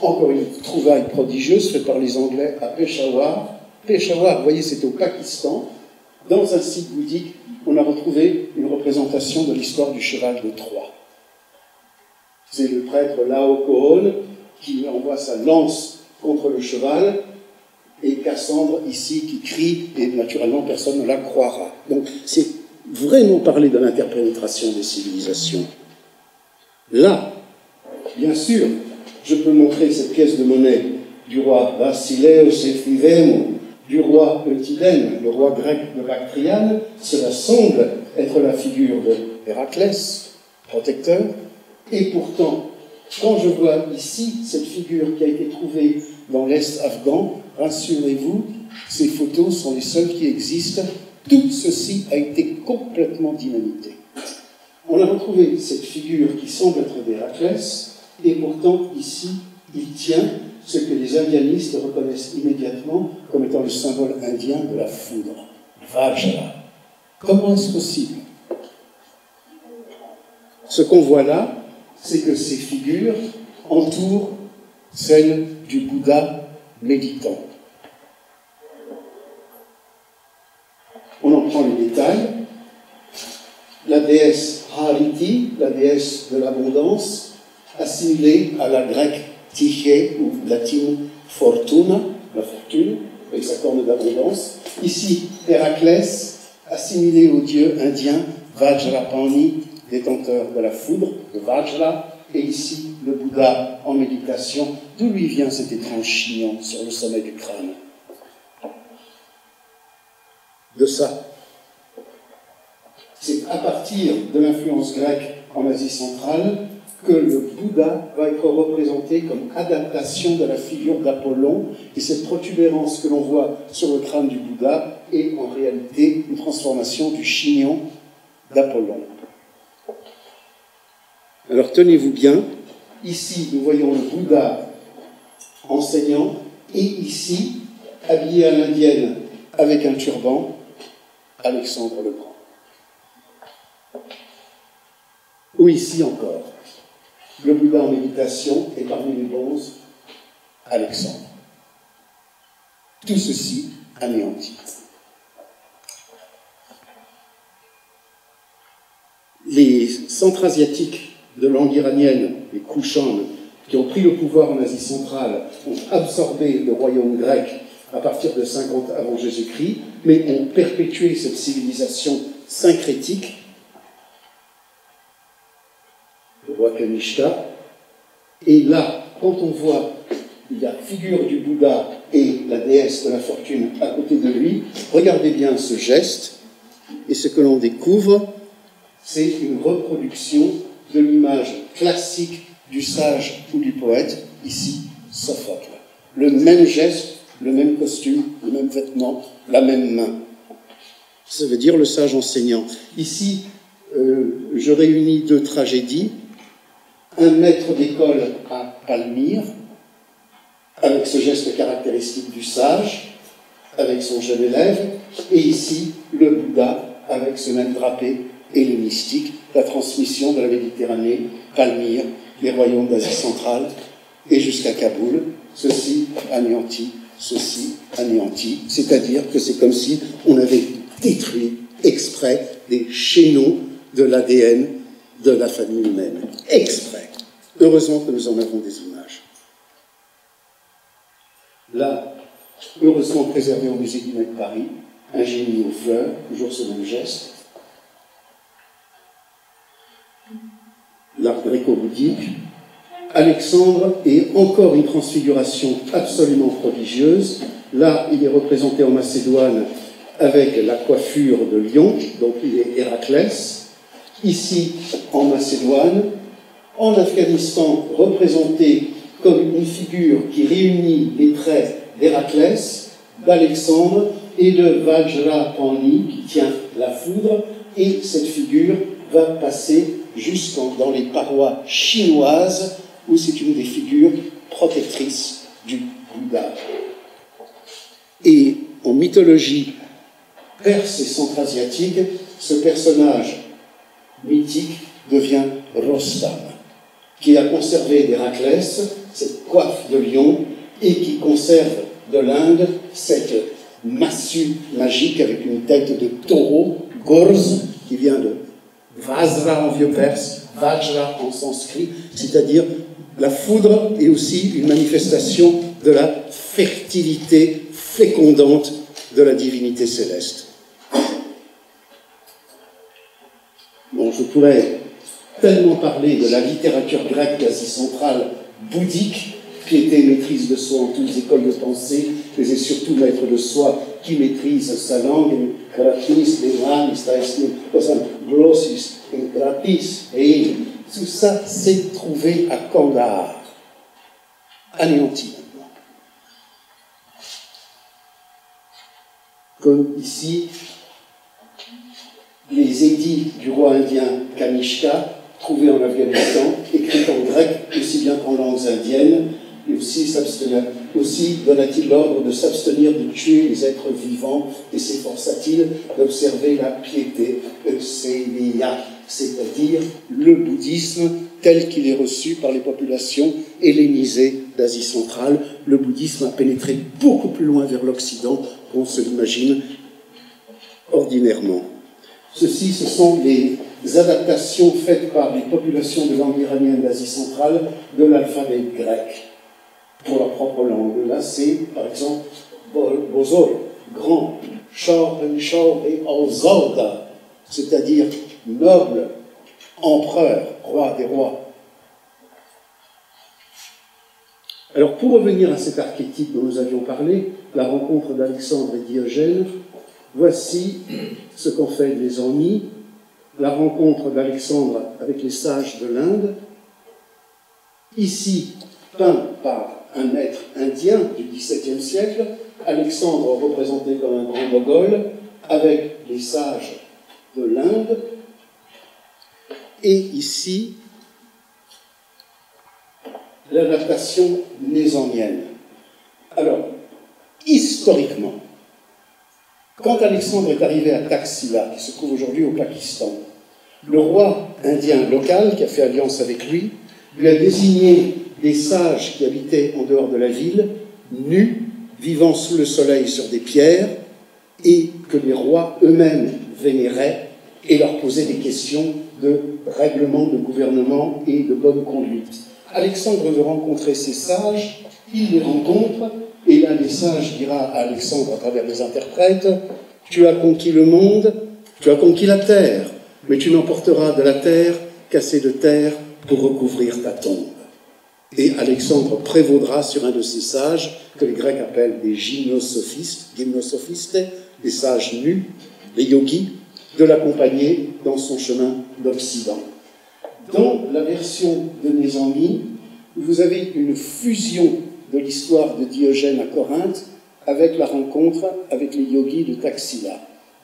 encore une trouvaille prodigieuse faite par les Anglais à Peshawar. Peshawar, vous voyez, c'est au Pakistan. Dans un site bouddhique, on a retrouvé une représentation de l'histoire du cheval de Troie. C'est le prêtre Lao Kohol qui envoie sa lance contre le cheval, et Cassandre ici qui crie, et naturellement personne ne la croira. Donc c'est vraiment parler de l'interpénétration des civilisations. Là, bien sûr, je peux montrer cette pièce de monnaie du roi Vasileos Ephivemo, du roi Eutydème, le roi grec de Bactriane. Cela semble être la figure de Héraclès, protecteur, et pourtant, quand je vois ici cette figure qui a été trouvée dans l'Est afghan, rassurez-vous, ces photos sont les seules qui existent. Tout ceci a été complètement dynamité. On a retrouvé cette figure qui semble être d'Héraclès, et pourtant, ici, il tient ce que les indianistes reconnaissent immédiatement comme étant le symbole indien de la foudre, Vajra. Comment est-ce possible? Ce qu'on voit là, c'est que ces figures entourent celles du Bouddha méditant. On en prend les détails. La déesse Hariti, la déesse de l'abondance, assimilée à la grecque Tyché ou latine Fortuna, la fortune, avec sa corne d'abondance. Ici, Héraclès, assimilé au dieu indien Vajrapani, détenteur de la foudre, de Vajra, et ici, le Bouddha en méditation. D'où lui vient cet étrange chignon sur le sommet du crâne? De ça. C'est à partir de l'influence grecque en Asie centrale que le Bouddha va être représenté comme adaptation de la figure d'Apollon, et cette protubérance que l'on voit sur le crâne du Bouddha est en réalité une transformation du chignon d'Apollon. Alors tenez-vous bien, ici nous voyons le Bouddha enseignant, et ici, habillé à l'indienne avec un turban, Alexandre le Grand. Ou ici encore, le Bouddha en méditation et parmi les bonzes, Alexandre. Tout ceci anéanti. Les Centra-Asiatiques de langue iranienne, les Kushan, qui ont pris le pouvoir en Asie centrale, ont absorbé le royaume grec à partir de 50 avant Jésus-Christ, mais ont perpétué cette civilisation syncrétique. Le roi Kanishka. Et là, quand on voit la figure du Bouddha et la déesse de la fortune à côté de lui, regardez bien ce geste, et ce que l'on découvre, c'est une reproduction de l'image classique du sage ou du poète, ici Sophocle. le même geste, le même costume, le même vêtement, la même main. Ça veut dire le sage enseignant. Ici, je réunis deux tragédies. Un maître d'école à Palmyre, avec ce geste caractéristique du sage, avec son jeune élève, et ici, le Bouddha, avec ce même drapé hellénistique, la transmission de la Méditerranée, Palmyre, les royaumes d'Asie centrale, et jusqu'à Kaboul, ceci anéanti, ceci anéanti, c'est-à-dire que c'est comme si on avait détruit exprès des chaînons de l'ADN de la famille humaine. Exprès. Heureusement que nous en avons des images. Là, heureusement préservé au musée Guimet de Paris, un génie aux fleurs, toujours ce même geste. L'art gréco-bouddhique. Alexandre est encore une transfiguration absolument prodigieuse. Là, il est représenté en Macédoine avec la coiffure de lion, donc il est Héraclès. Ici, en Macédoine, en Afghanistan, représenté comme une figure qui réunit les traits d'Héraclès, d'Alexandre et de Vajrapani, qui tient la foudre, et cette figure va passer dans les parois chinoises, où c'est une des figures protectrices du Bouddha. Et en mythologie perse et centra-asiatique, ce personnage mythique devient Rostam, qui a conservé d'Héraclès cette coiffe de lion et qui conserve de l'Inde cette massue magique avec une tête de taureau, Gorz, qui vient de Vajra en vieux perse, Vajra en sanskrit, c'est-à-dire la foudre est aussi une manifestation de la fertilité fécondante de la divinité céleste. Bon, je pourrais tellement parler de la littérature grecque d'Asie centrale bouddhique, piété, maîtrise de soi en toutes les écoles de pensée, mais est surtout maître de soi qui maîtrise sa langue, gratis, glossis, gratis, et tout ça s'est trouvé à Kandahar, anéanti maintenant. Comme ici, les édits du roi indien Kanishka, trouvés en Afghanistan, écrits en grec aussi bien qu'en langues indiennes, et aussi donna-t-il l'ordre de s'abstenir de tuer les êtres vivants et s'efforça-t-il d'observer la piété, c'est-à-dire le bouddhisme tel qu'il est reçu par les populations hellénisées d'Asie centrale. Le bouddhisme a pénétré beaucoup plus loin vers l'Occident qu'on se l'imagine ordinairement. Ce sont les adaptations faites par les populations de langue iranienne d'Asie centrale de l'alphabet grec pour leur propre langue. Là, c'est, par exemple, Bozor, grand, Shor et Ozorda, c'est-à-dire noble, empereur, roi des rois. Alors, pour revenir à cet archétype dont nous avions parlé, la rencontre d'Alexandre et Diogène, voici ce qu'en fait les Ennemis, la rencontre d'Alexandre avec les sages de l'Inde, ici peint par un maître indien du XVIIe siècle, Alexandre représenté comme un grand moghol, avec les sages de l'Inde, et ici l'adaptation nizamienne. Alors, historiquement, quand Alexandre est arrivé à Taxila, qui se trouve aujourd'hui au Pakistan, le roi indien local, qui a fait alliance avec lui a désigné des sages qui habitaient en dehors de la ville, nus, vivant sous le soleil sur des pierres, et que les rois eux-mêmes vénéraient et leur posaient des questions de règlement, de gouvernement et de bonne conduite. Alexandre veut rencontrer ces sages, il les rencontre, et l'un des sages dira à Alexandre à travers les interprètes: « Tu as conquis le monde, tu as conquis la terre, mais tu n'emporteras de la terre qu'assez de terre pour recouvrir ta tombe. » Et Alexandre prévaudra sur un de ces sages, que les Grecs appellent des gymnosophistes, des sages nus, les yogis, de l'accompagner dans son chemin d'Occident. Dans la version de Nizami, vous avez une fusion de l'histoire de Diogène à Corinthe avec la rencontre avec les yogis de Taxila.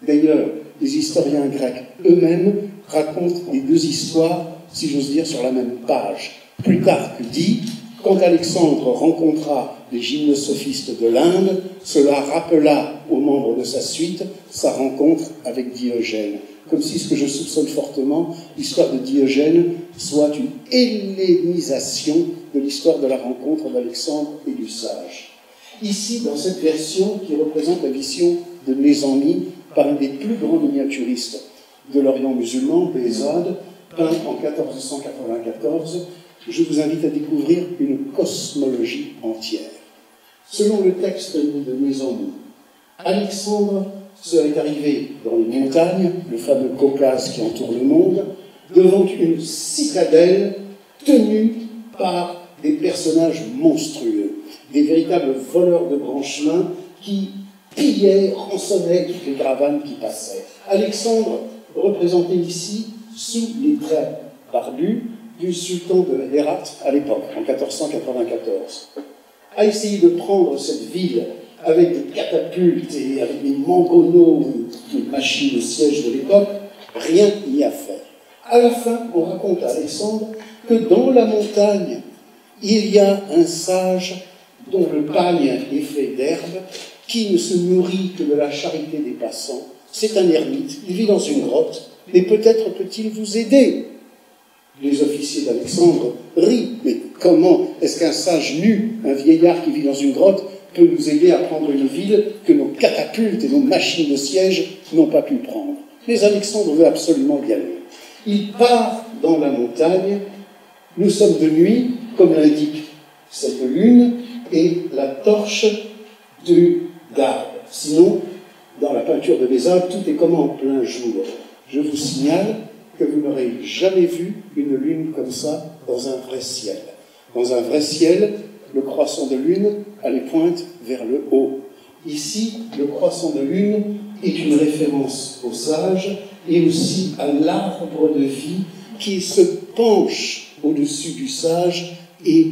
D'ailleurs, les historiens grecs eux-mêmes racontent les deux histoires, si j'ose dire, sur la même page. Plutarque dit, quand Alexandre rencontra les gymnosophistes de l'Inde, cela rappela aux membres de sa suite sa rencontre avec Diogène. Comme si ce que je soupçonne fortement, l'histoire de Diogène, soit une hellénisation de l'histoire de la rencontre d'Alexandre et du sage. Ici, dans cette version qui représente la vision de Nézami par un des plus grands miniaturistes de l'Orient musulman, Bézode, peint en 1494, je vous invite à découvrir une cosmologie entière. Selon le texte de Nézami, Alexandre serait arrivé dans les montagnes, le fameux Caucase qui entoure le monde, devant une citadelle tenue par des personnages monstrueux, des véritables voleurs de branchemins qui pillaient, rançonnaient toutes les caravanes qui passaient. Alexandre représenté ici sous les traits barbus du sultan de Hérat à l'époque, en 1494, a essayé de prendre cette ville avec des catapultes et avec des mangonneaux, des machines de siège de l'époque, rien n'y a fait. À la fin, on raconte à Alexandre que dans la montagne, il y a un sage dont le pagne est fait d'herbe, qui ne se nourrit que de la charité des passants. C'est un ermite, il vit dans une grotte, mais peut-être peut-il vous aider. Les officiers d'Alexandre rient, mais comment est-ce qu'un sage nu, un vieillard qui vit dans une grotte, peut nous aider à prendre une ville que nos catapultes et nos machines de siège n'ont pas pu prendre? Mais Alexandre veut absolument y aller. Il part dans la montagne. Nous sommes de nuit, comme l'indique cette lune, et la torche du garde. Sinon, dans la peinture de Bézode, tout est comme en plein jour. Je vous signale que vous n'aurez jamais vu une lune comme ça dans un vrai ciel. Dans un vrai ciel, le croissant de lune a les pointes vers le haut. Ici, le croissant de lune est une référence au sage et aussi à l'arbre de vie qui se penche au-dessus du sage et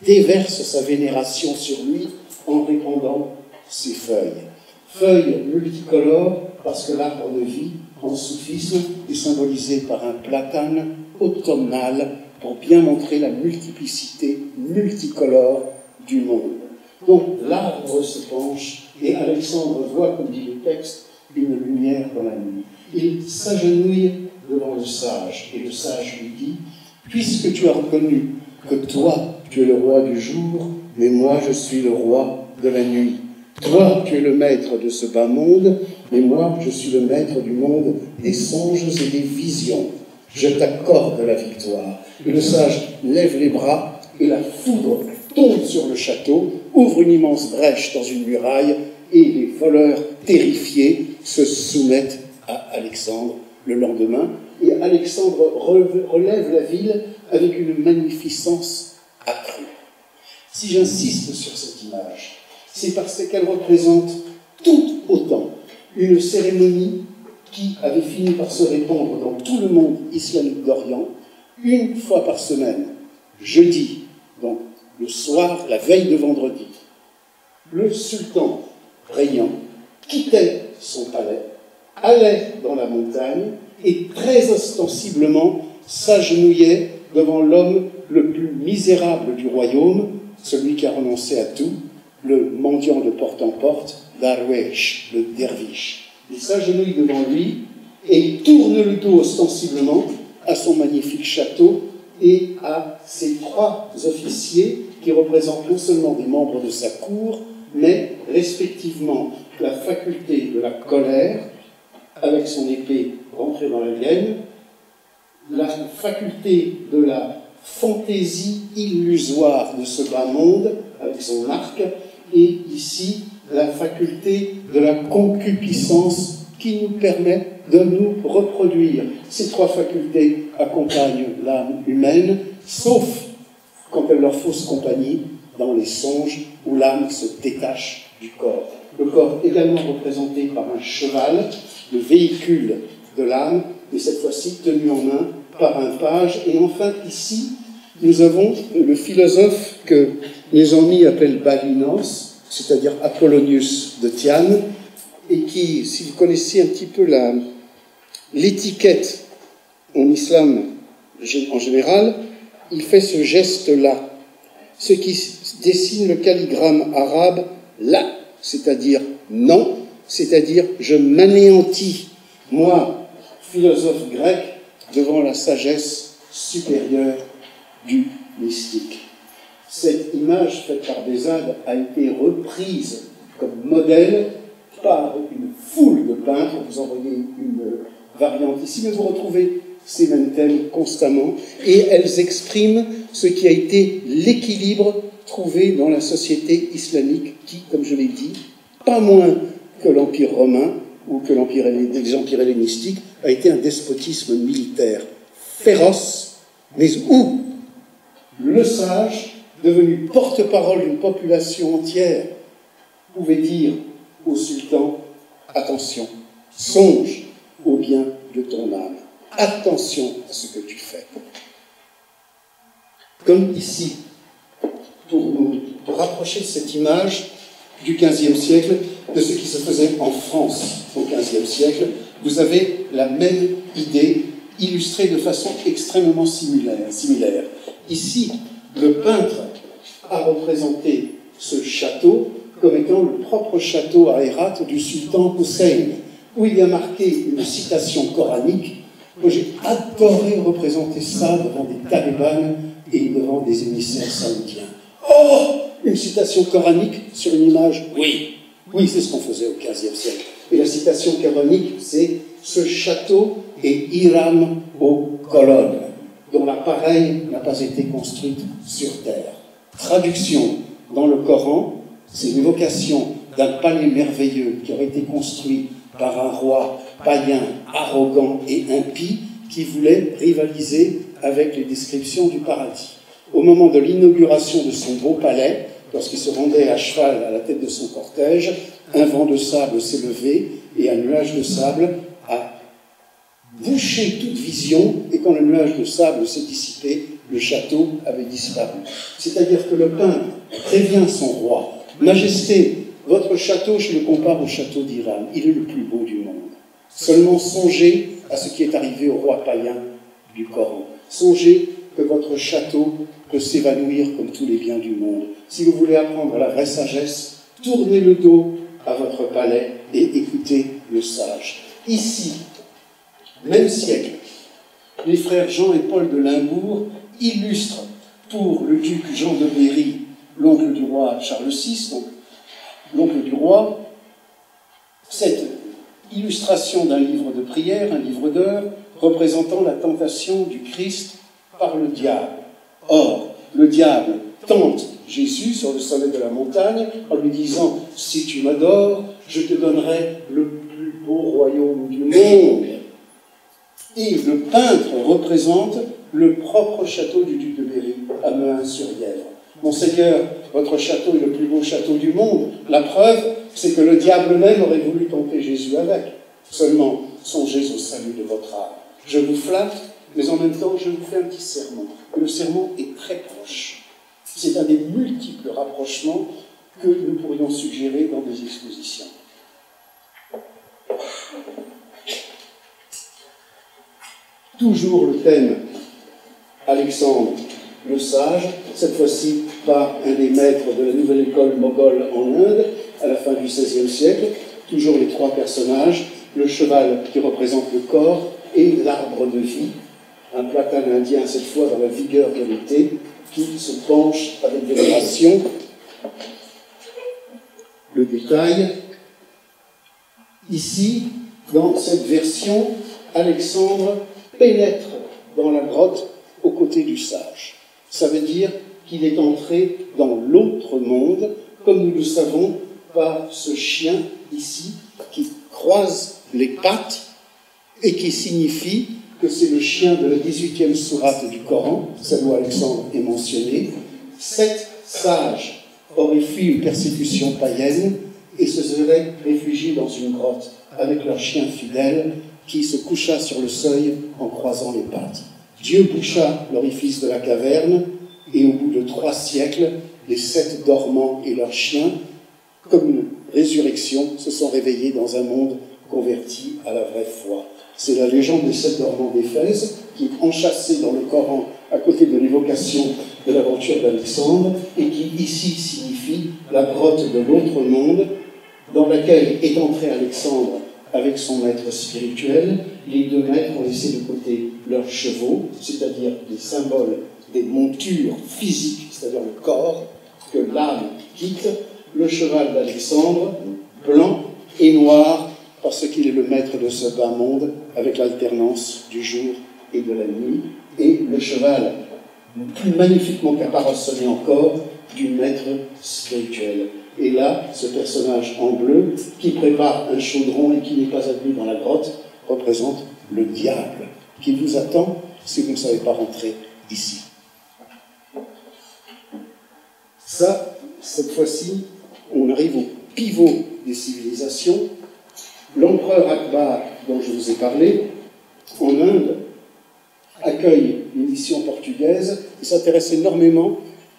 déverse sa vénération sur lui en répandant ses feuilles. Feuilles multicolores parce que l'arbre de vie, en soufisme, est symbolisé par un platane automnal pour bien montrer la multiplicité multicolore du monde. Donc l'arbre se penche et Alexandre voit, comme dit le texte, une lumière dans la nuit. Il s'agenouille devant le sage et le sage lui dit « Puisque tu as reconnu que toi, tu es le roi du jour, mais moi je suis le roi de la nuit. Toi, tu es le maître de ce bas monde, mais moi je suis le maître du monde des songes et des visions. Je t'accorde la victoire. » Et le sage lève les bras et la foudre tombe sur le château, ouvre une immense brèche dans une muraille et les voleurs terrifiés se soumettent à Alexandre le lendemain. Et Alexandre relève la ville avec une magnificence accrue. Si j'insiste sur cette image, c'est parce qu'elle représente tout autant une cérémonie qui avait fini par se répandre dans tout le monde islamique d'Orient, une fois par semaine, jeudi, donc le soir, la veille de vendredi. Le sultan régnant quittait son palais, allait dans la montagne et très ostensiblement s'agenouillait devant l'homme le plus misérable du royaume, celui qui a renoncé à tout, le mendiant de porte en porte, Darwesh, le derviche. Il s'agenouille devant lui et tourne le dos ostensiblement à son magnifique château et à ses trois officiers qui représentent non seulement des membres de sa cour, mais respectivement la faculté de la colère, avec son épée rentrée dans la gaine, la faculté de la fantaisie illusoire de ce bas monde, avec son arc, et ici, la faculté de la concupiscence qui nous permet de nous reproduire. Ces trois facultés accompagnent l'âme humaine, sauf quand elle leur fausse compagnie dans les songes où l'âme se détache du corps. Le corps également représenté par un cheval, le véhicule de l'âme, mais cette fois-ci tenu en main par un page. Et enfin, ici, nous avons le philosophe que les amis appellent Balinos, c'est-à-dire Apollonius de Tyane, et qui, si vous connaissez un petit peu l'étiquette en islam en général, il fait ce geste-là, ce qui dessine le calligramme arabe la, c'est-à-dire non, c'est-à-dire je m'anéantis, moi, philosophe grec, devant la sagesse supérieure du mystique. Cette image faite par Bézade a été reprise comme modèle par une foule de peintres. Vous en voyez une variante ici, mais vous retrouvez ces mêmes thèmes constamment, et elles expriment ce qui a été l'équilibre trouvé dans la société islamique qui, comme je l'ai dit, pas moins que l'Empire romain ou que les empires hellénistiques, a été un despotisme militaire féroce, mais où le sage, devenu porte-parole d'une population entière, pouvait dire au sultan « Attention, songe au bien de ton âme, attention à ce que tu fais ». Comme ici, pour nous rapprocher de cette image du XVe siècle, de ce qui se faisait en France au XVe siècle, vous avez la même idée illustrée de façon extrêmement similaire. Ici, le peintre a représenté ce château comme étant le propre château à Hérat du sultan Hussein, où il y a marqué une citation coranique. Moi, j'ai adoré représenter ça devant des talibans et devant des émissaires saoudiens. Oh, une citation coranique sur une image? Oui, c'est ce qu'on faisait au XVe siècle. Et la citation coranique, c'est « Ce château est Hiram aux colonnes, dont l'appareil n'a pas été construite sur terre. » Traduction dans le Coran, c'est une évocation d'un palais merveilleux qui aurait été construit par un roi païen, arrogant et impie, qui voulait rivaliser avec les descriptions du paradis. Au moment de l'inauguration de son beau palais, lorsqu'il se rendait à cheval à la tête de son cortège, un vent de sable s'est levé et un nuage de sable a bouché toute vision, et quand le nuage de sable s'est dissipé, le château avait disparu. C'est-à-dire que le peintre prévient son roi. « Majesté, votre château, je le compare au château d'Hiram. Il est le plus beau du monde. Seulement songez à ce qui est arrivé au roi païen du Coran. Songez que votre château peut s'évanouir comme tous les biens du monde. Si vous voulez apprendre la vraie sagesse, tournez le dos à votre palais et écoutez le sage. » Ici, même siècle, les frères Jean et Paul de Limbourg illustrent pour le duc Jean de Berry, l'oncle du roi Charles VI, donc l'oncle du roi, cette illustration d'un livre de prière, un livre d'heures, représentant la tentation du Christ par le diable. Or, le diable tente Jésus sur le sommet de la montagne en lui disant « Si tu m'adores, je te donnerai le plus beau royaume du monde. » Et le peintre représente le propre château du duc de Berry à Mehun-sur-Yèvre. « Monseigneur, votre château est le plus beau château du monde. La preuve, c'est que le diable même aurait voulu tenter Jésus avec. Seulement, songez au salut de votre âme. Je vous flatte, mais en même temps, je vous fais un petit sermon. Et le sermon est très proche. C'est un des multiples rapprochements que nous pourrions suggérer dans des expositions. Toujours le thème Alexandre le Sage, cette fois-ci par un des maîtres de la nouvelle école moghole en Inde, à la fin du XVIe siècle. Toujours les trois personnages, le cheval qui représente le corps et l'arbre de vie, un platane indien cette fois dans la vigueur de l'été, qui se penche avec vénération. Le détail, ici, dans cette version, Alexandre pénètre dans la grotte aux côtés du sage. Ça veut dire qu'il est entré dans l'autre monde, comme nous le savons par ce chien ici, qui croise les pattes et qui signifie que c'est le chien de la 18e sourate du Coran, celle où Alexandre est mentionné. 7 sages auraient fui une persécution païenne et se seraient réfugiés dans une grotte avec leur chien fidèle qui se coucha sur le seuil en croisant les pattes. Dieu boucha l'orifice de la caverne, et au bout de 3 siècles, les 7 dormants et leurs chiens, comme une résurrection, se sont réveillés dans un monde converti à la vraie foi. C'est la légende des 7 dormants d'Éphèse, qui est enchâssée dans le Coran à côté de l'évocation de l'aventure d'Alexandre, et qui ici signifie la grotte de l'autre monde, dans laquelle est entré Alexandre avec son maître spirituel. Les 2 maîtres ont laissé de côté leurs chevaux, c'est-à-dire des symboles des montures physiques, c'est-à-dire le corps, que l'âme quitte. Le cheval d'Alexandre, blanc et noir, parce qu'il est le maître de ce bas monde, avec l'alternance du jour et de la nuit, et le cheval, plus magnifiquement caparoçonné encore, du maître spirituel. Et là, ce personnage en bleu, qui prépare un chaudron et qui n'est pas admis dans la grotte, représente le diable, qui vous attend si vous ne savez pas rentrer ici. Ça, cette fois-ci, on arrive au pivot des civilisations. L'empereur Akbar, dont je vous ai parlé, en Inde, accueille une mission portugaise et s'intéresse énormément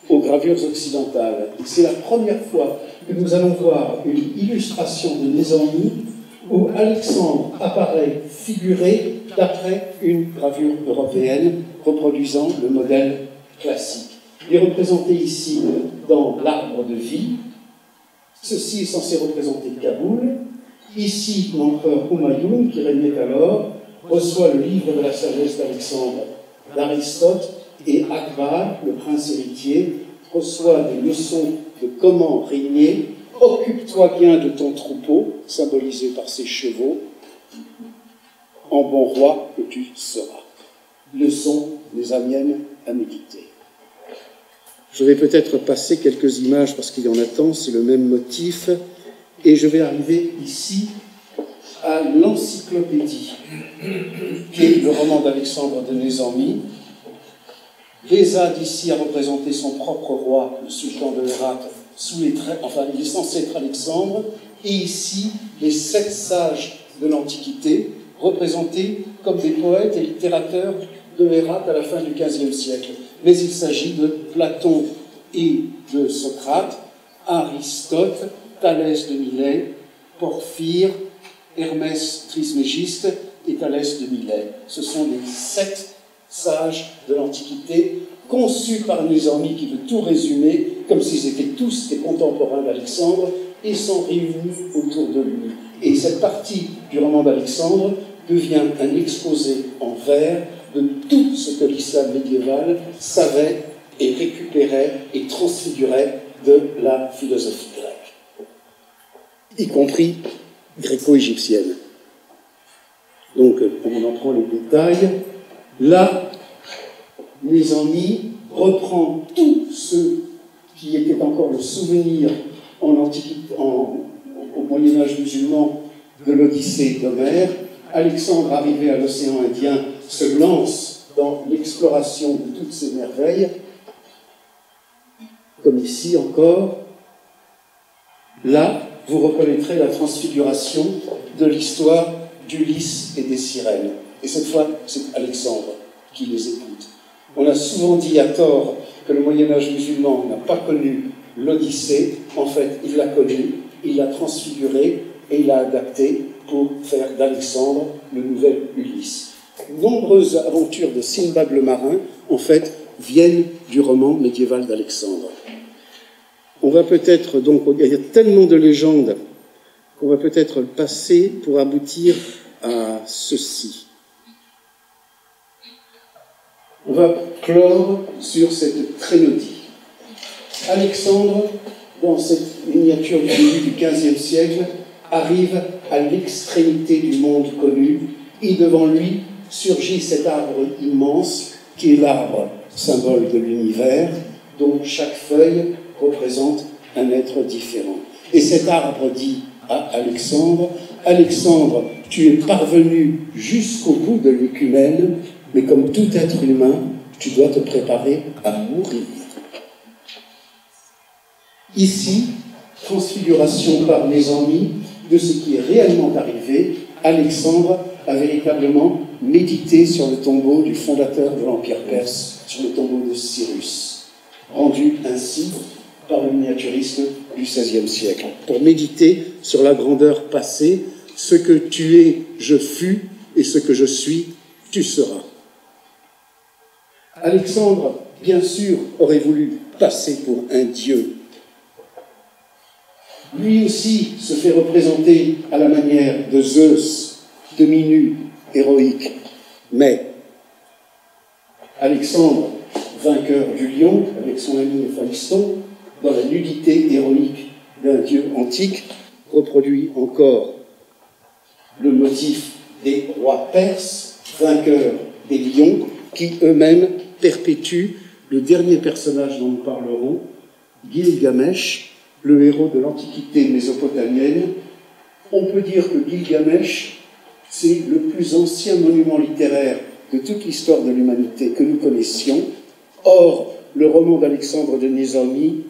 aux gravures occidentales. C'est la première fois que nous allons voir une illustration de Nézami où Alexandre apparaît figuré d'après une gravure européenne reproduisant le modèle classique. Il est représenté ici dans l'arbre de vie. Ceci est censé représenter Kaboul. Ici, l'empereur Humayun, qui régnait alors, reçoit le livre de la sagesse d'Alexandre d'Aristote, et Akbar, le prince héritier, reçoit des leçons de comment régner. Occupe-toi bien de ton troupeau, symbolisé par ses chevaux, en bon roi que tu seras. Leçon des Amiennes à méditer. Je vais peut-être passer quelques images parce qu'il y en a tant, c'est le même motif, et je vais arriver ici à l'encyclopédie, qui est le roman d'Alexandre de Nézami. Bézad ici a représenté son propre roi, le sultan de Hérat, sous les traits, enfin il est censé être Alexandre, et ici les 7 sages de l'Antiquité, représentés comme des poètes et littérateurs de Hérat à la fin du XVe siècle. Mais il s'agit de Platon et de Socrate, Aristote, Thalès de Milet, Porphyre, Hermès Trismégiste et Thalès de Milet. Ce sont les 7 sages de l'Antiquité, conçus par Nézami, qui veut tout résumer, comme s'ils étaient tous des contemporains d'Alexandre, et sont réunis autour de lui. Et cette partie du roman d'Alexandre devient un exposé en vers de tout ce que l'islam médiéval savait et récupérait et transfigurait de la philosophie grecque, y compris gréco-égyptienne. Donc, on en prend les détails. Là, Nézami reprend tout ce qui était encore le souvenir au Moyen-Âge musulman de l'Odyssée d'Homère. Alexandre, arrivé à l'océan Indien, se lance dans l'exploration de toutes ces merveilles, comme ici encore. Là, vous reconnaîtrez la transfiguration de l'histoire d'Ulysse et des sirènes. Et cette fois, c'est Alexandre qui les écoute. On a souvent dit à tort que le Moyen-Âge musulman n'a pas connu l'Odyssée. En fait, il l'a connue, il l'a transfigurée et il l'a adaptée pour faire d'Alexandre le nouvel Ulysse. Nombreuses aventures de Sinbad le marin, en fait, viennent du roman médiéval d'Alexandre. On va peut-être, donc, il y a tellement de légendes qu'on va peut-être passer pour aboutir à ceci. On va clore sur cette trénodie. Alexandre, dans cette miniature du début du XVe siècle, arrive à l'extrémité du monde connu, et devant lui surgit cet arbre immense qui est l'arbre symbole de l'univers, dont chaque feuille représente un être différent. Et cet arbre dit à Alexandre, « Alexandre, tu es parvenu jusqu'au bout de l'écumène, mais comme tout être humain, tu dois te préparer à mourir. » Ici, transfiguration par Nézami de ce qui est réellement arrivé. Alexandre a véritablement médité sur le tombeau du fondateur de l'Empire perse, sur le tombeau de Cyrus, rendu ainsi par le miniaturisme du XVIe siècle, pour méditer sur la grandeur passée, ce que tu es, je fus, et ce que je suis, tu seras. Alexandre, bien sûr, aurait voulu passer pour un dieu. Lui aussi se fait représenter à la manière de Zeus, demi-nu, héroïque. Mais Alexandre, vainqueur du lion, avec son ami Héphaïston, dans la nudité héroïque d'un dieu antique, reproduit encore le motif des rois perses, vainqueurs des lions, qui eux-mêmes perpétuent le dernier personnage dont nous parlerons, Gilgamesh, le héros de l'Antiquité mésopotamienne. On peut dire que Gilgamesh, c'est le plus ancien monument littéraire de toute l'histoire de l'humanité que nous connaissions. Or, le roman d'Alexandre de Nézami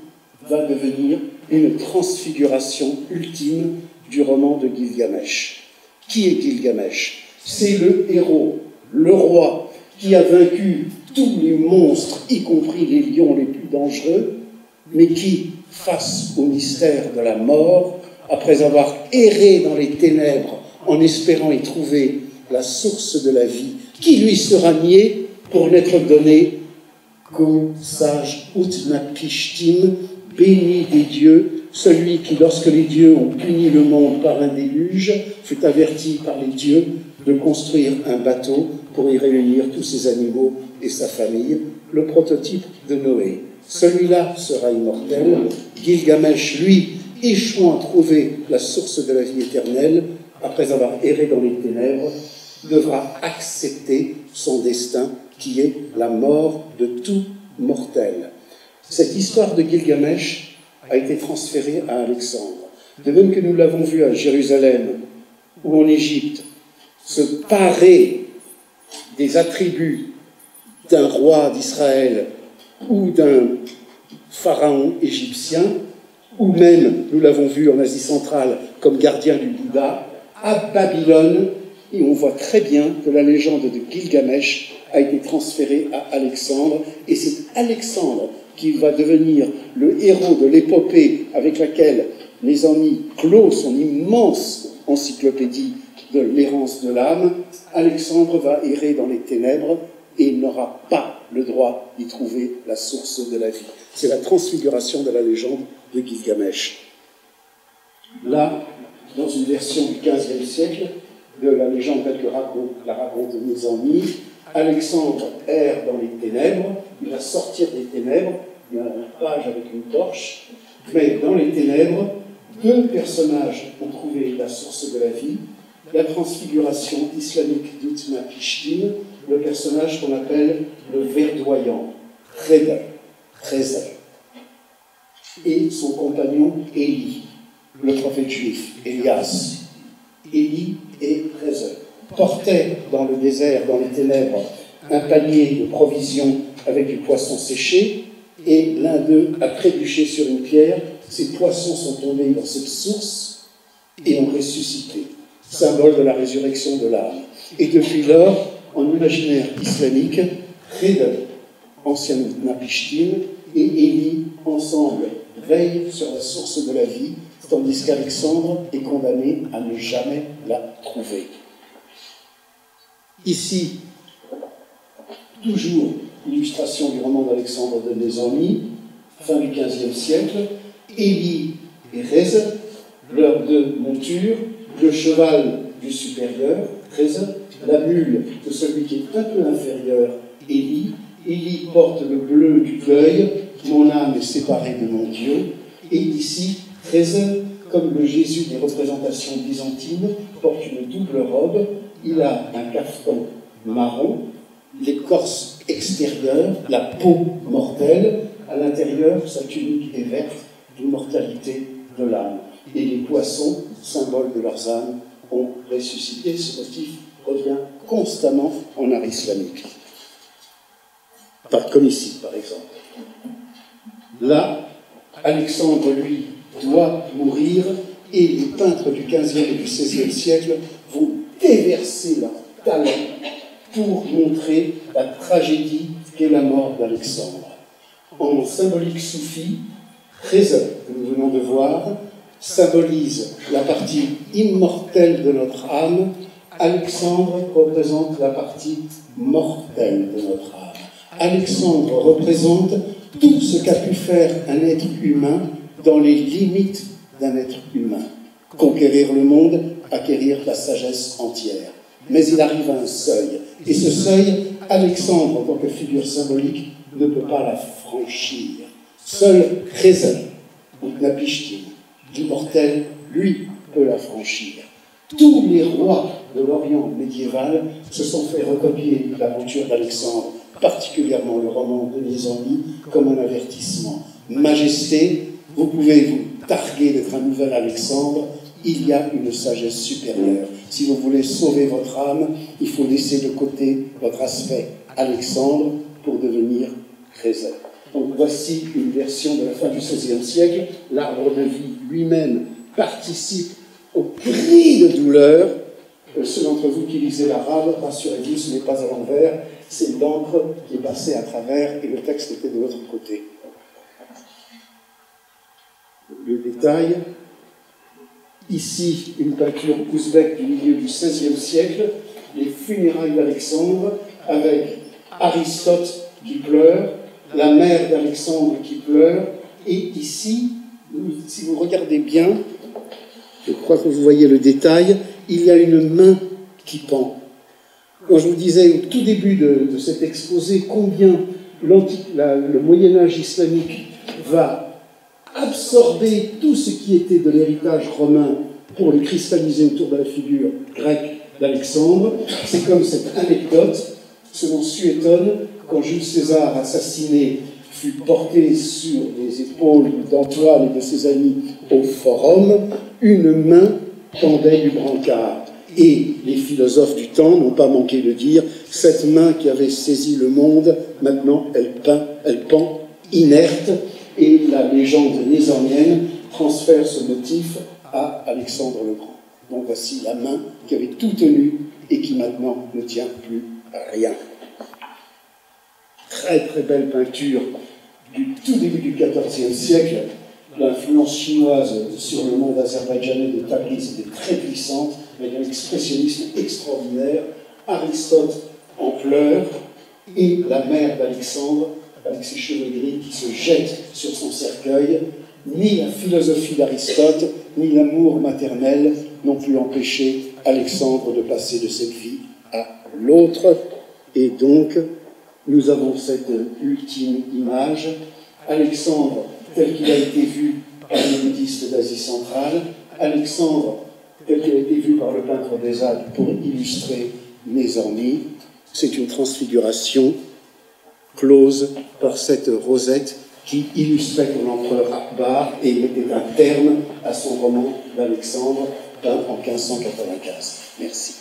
va devenir une transfiguration ultime du roman de Gilgamesh. Qui est Gilgamesh? C'est le héros, le roi, qui a vaincu tous les monstres, y compris les lions les plus dangereux, mais qui, face au mystère de la mort, après avoir erré dans les ténèbres en espérant y trouver la source de la vie, qui lui sera niée pour n'être donnée qu'au sage Utnapishtim, béni des dieux, celui qui, lorsque les dieux ont puni le monde par un déluge, fut averti par les dieux de construire un bateau pour y réunir tous ses animaux et sa famille, le prototype de Noé. Celui-là sera immortel. Gilgamesh, lui, échouant à trouver la source de la vie éternelle, après avoir erré dans les ténèbres, devra accepter son destin, qui est la mort de tout mortel. Cette histoire de Gilgamesh a été transférée à Alexandre. De même que nous l'avons vu à Jérusalem ou en Égypte, se parer des attributs d'un roi d'Israël ou d'un pharaon égyptien, ou même, nous l'avons vu en Asie centrale, comme gardien du Bouddha, à Babylone, et on voit très bien que la légende de Gilgamesh a été transférée à Alexandre, et c'est Alexandre qui va devenir le héros de l'épopée avec laquelle Nézami clôt son immense encyclopédie de l'errance de l'âme. Alexandre va errer dans les ténèbres et n'aura pas le droit d'y trouver la source de la vie. C'est la transfiguration de la légende de Gilgamesh. Là, dans une version du XVe siècle, de la légende telle que la raconte Nézami, Alexandre erre dans les ténèbres, il va sortir des ténèbres, il y a un page avec une torche, mais dans les ténèbres, deux personnages ont trouvé la source de la vie, la transfiguration islamique d'Utnapishtim, le personnage qu'on appelle le verdoyant, Khrézr, et son compagnon Élie, le prophète juif, Élias. Élie et Khrézr portaient dans le désert, dans les ténèbres, un panier de provisions avec du poisson séché, et l'un d'eux a trébuché sur une pierre, ces poissons sont tombés dans cette source et ont ressuscité, symbole de la résurrection de l'âme. Et depuis lors, en imaginaire islamique, Khrézr, ancien Utnapishtim, et Élie, ensemble, veillent sur la source de la vie, tandis qu'Alexandre est condamné à ne jamais la trouver. Ici, toujours l'illustration du roman d'Alexandre de Nézami, fin du XVe siècle, Élie et Khrézr, leurs deux montures, le cheval du supérieur, Khrézr, la mule de celui qui est un peu inférieur, Élie. Élie porte le bleu du deuil, mon âme est séparée de mon Dieu, et ici, Khrézr, comme le Jésus des représentations byzantines, porte une double robe, il a un caftan marron, l'écorce extérieure, la peau mortelle, à l'intérieur, sa tunique est verte, l'immortalité de l'âme. Et les poissons, symbole de leurs âmes, ont ressuscité. Ce motif revient constamment en art islamique. Comme ici, par exemple. Là, Alexandre, lui, doit mourir, et les peintres du XVe et du XVIe siècle vont déverser leur talent pour montrer la tragédie qu'est la mort d'Alexandre. En symbolique soufie, Khizr, que nous venons de voir, symbolise la partie immortelle de notre âme. Alexandre représente la partie mortelle de notre âme. Alexandre représente tout ce qu'a pu faire un être humain dans les limites d'un être humain. Conquérir le monde, acquérir la sagesse entière. Mais il arrive à un seuil. Et ce seuil, Alexandre, en tant que figure symbolique, ne peut pas la franchir. Seul Khizr, Utnapishtim, l'immortel, lui, peut la franchir. Tous les rois de l'Orient médiéval se sont fait recopier l'aventure d'Alexandre, particulièrement le roman de Nizami, comme un avertissement. Majesté, vous pouvez vous targuer d'être un nouvel Alexandre, il y a une sagesse supérieure. Si vous voulez sauver votre âme, il faut laisser de côté votre aspect Alexandre pour devenir Khizr. Donc voici une version de la fin du XVIe siècle. L'arbre de vie lui-même participe au cri de douleur. Ceux d'entre vous qui lisez l'arabe, rassurez-vous, ce n'est pas à l'envers, c'est l'encre qui est passée à travers et le texte était de l'autre côté. Le détail, ici une peinture ouzbek du milieu du XVIe siècle, les funérailles d'Alexandre avec Aristote qui pleure, la mère d'Alexandre qui pleure, et ici, si vous regardez bien, je crois que vous voyez le détail, il y a une main qui pend. Quand je vous disais au tout début de cet exposé combien le Moyen-Âge islamique va absorber tout ce qui était de l'héritage romain pour le cristalliser autour de la figure grecque d'Alexandre, c'est comme cette anecdote, ce dont Suétone, quand Jules César assassiné fut porté sur les épaules d'Antoine et de ses amis au Forum, une main pendait du brancard. Et les philosophes du temps n'ont pas manqué de dire « cette main qui avait saisi le monde, maintenant elle pend inerte » et la légende nizamienne transfère ce motif à Alexandre le Grand. Donc voici la main qui avait tout tenu et qui maintenant ne tient plus à rien. Très très belle peinture du tout début du XIVe siècle. L'influence chinoise sur le monde azerbaïdjanais de Tabriz était très puissante, avec un expressionnisme extraordinaire. Aristote en pleurs, et la mère d'Alexandre, avec ses cheveux gris, qui se jette sur son cercueil. Ni la philosophie d'Aristote, ni l'amour maternel n'ont pu empêcher Alexandre de passer de cette vie à l'autre. Et donc, nous avons cette ultime image. Alexandre, tel qu'il a été vu par les bouddhistes d'Asie centrale, Alexandre, tel qu'il a été vu par le peintre des Alpes pour illustrer Nézami, c'est une transfiguration close par cette rosette qui illustrait pour l'empereur Akbar et mettait un terme à son roman d'Alexandre peint en 1595. Merci.